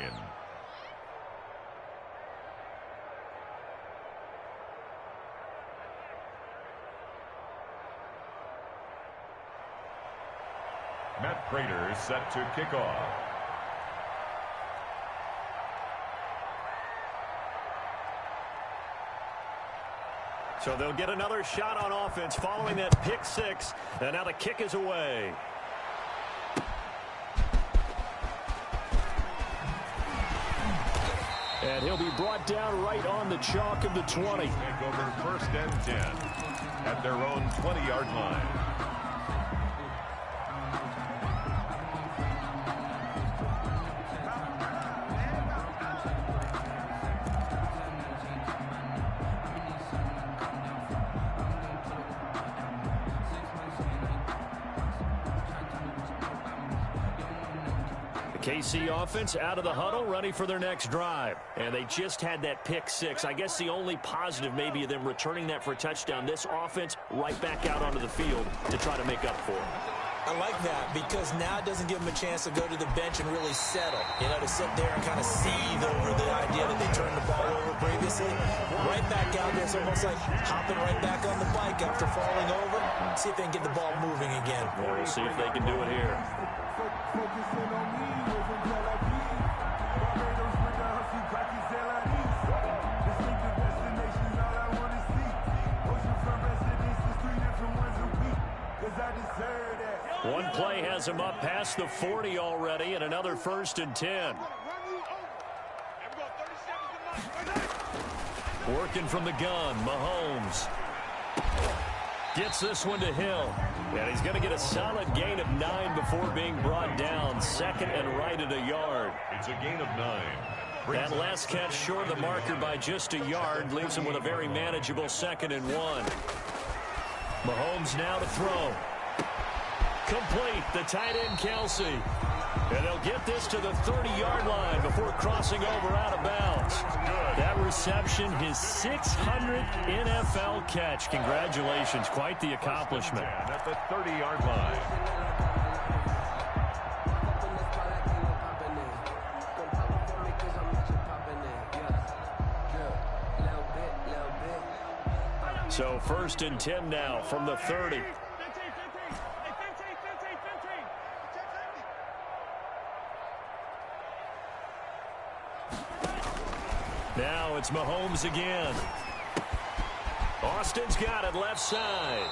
Matt Prater is set to kick off. So they'll get another shot on offense following that pick six, and now the kick is away. And he'll be brought down right on the chalk of the 20. Take over first and 10 at their own 20-yard line. KC offense out of the huddle, ready for their next drive. And they just had that pick six. I guess the only positive maybe of them returning that for a touchdown. This offense right back out onto the field to try to make up for it. I like that because now it doesn't give them a chance to go to the bench and really settle. You know, to sit there and kind of seethe over the idea that they turned the ball over previously. Right back out there. It's almost like hopping right back on the bike after falling over. See if they can get the ball moving again. Well, we'll see if they can do it here. Focusing on me wasn't Tel Aviv. Barbados with the hustle, practice LIDs. Distinctive destinations, all I want to see. Oceanfront residences, 3 different ones a week. Cause I deserve that. One play has him up past the 40 already, and another 1st and 10. Working from the gun, Mahomes. Gets this one to Hill. And he's going to get a solid gain of 9 before being brought down. 2nd and right at a yard. It's a gain of 9. That last catch short of the marker by just a yard leaves him with a very manageable 2nd and 1. Mahomes now to throw. Complete, the tight end Kelsey. And they'll get this to the 30-yard line before crossing over out of bounds. That reception, his 600th NFL catch. Congratulations, quite the accomplishment. At the 30-yard line. So 1st and 10 now from the 30. Now it's Mahomes again. Austin's got it left side.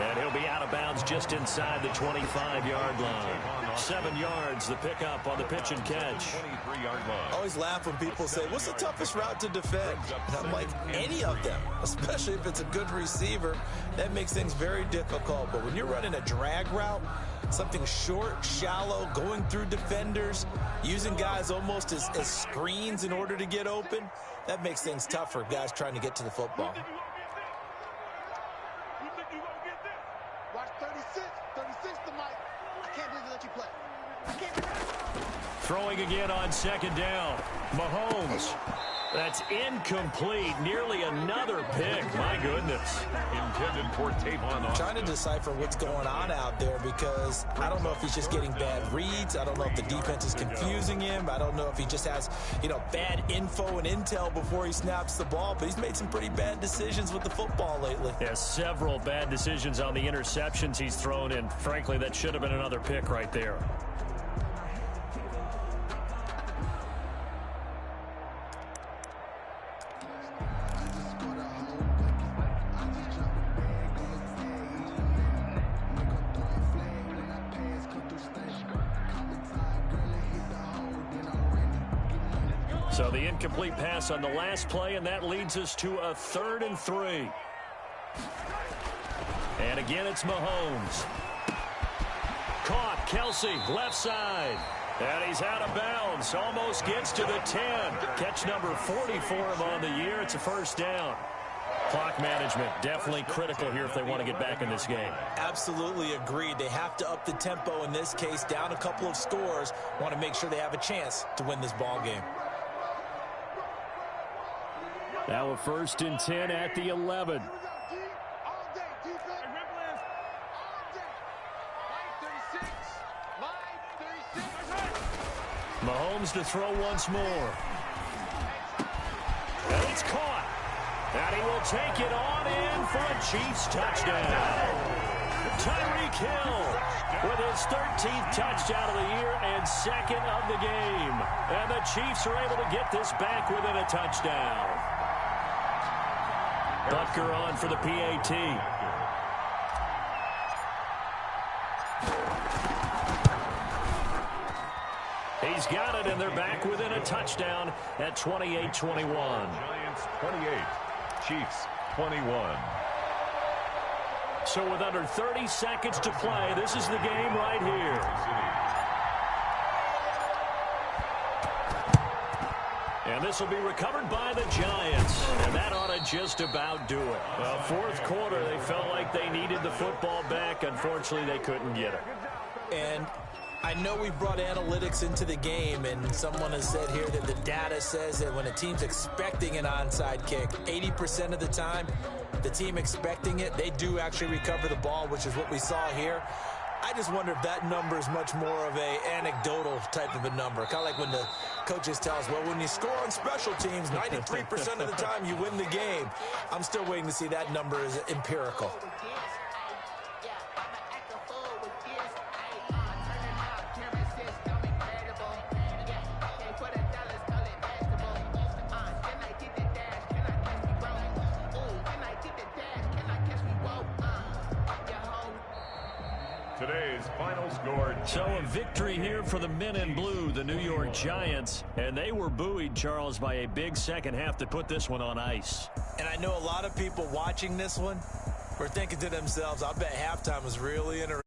And he'll be out of bounds just inside the 25-yard line. 7 yards, the pickup on the pitch and catch. 23-yard line. I always laugh when people say, what's the toughest route to defend? And I'm like, any of them, especially if it's a good receiver. That makes things very difficult. But when you're running a drag route, something short, shallow, going through defenders, using guys almost as screens in order to get open, that makes things tough for guys trying to get to the football. Watch 36. 36 the mic. I can't believe they let you play. I can't believe it. Throwing again on 2nd down. Mahomes. That's incomplete. Nearly another pick. My goodness. Intended for Tavon Austin. Trying to decipher what's going on out there because I don't know if he's just getting bad reads. I don't know if the defense is confusing him. I don't know if he just has, bad info and intel before he snaps the ball. But he's made some pretty bad decisions with the football lately. Yeah, several bad decisions on the interceptions he's thrown in. Frankly, that should have been another pick right there. So the incomplete pass on the last play, and that leads us to a 3rd and 3. And again, it's Mahomes. Caught, Kelsey, left side. And he's out of bounds. Almost gets to the 10. Catch number 40 for him on the year. It's a 1st down. Clock management definitely critical here if they want to get back in this game. Absolutely agreed. They have to up the tempo in this case, down a couple of scores. Want to make sure they have a chance to win this ball game. Now a 1st and 10 at the 11. Mahomes to throw once more. And it's caught. And he will take it on in for a Chiefs touchdown. Tyreek Hill with his 13th touchdown of the year and 2nd of the game. And the Chiefs are able to get this back within a touchdown. Butker on for the PAT. He's got it, and they're back within a touchdown at 28-21. Giants 28, Chiefs 21. So with under 30 seconds to play, this is the game right here. And this will be recovered by the Giants. And that ought to just about do it. Well, 4th quarter, they felt like they needed the football back. Unfortunately, they couldn't get it. And I know we brought analytics into the game, and someone has said here that the data says that when a team's expecting an onside kick, 80% of the time, the team expecting it, they do actually recover the ball, which is what we saw here. I just wonder if that number is much more of a anecdotal type of a number. Kind of like when the coaches tell us, well, when you score on special teams, 93% of the time you win the game. I'm still waiting to see that number is empirical. Today's final score. So a victory here for the men in blue, the New York Giants. And they were buoyed, Charles, by a big second half to put this one on ice. And I know a lot of people watching this one were thinking to themselves, I bet halftime was really interesting.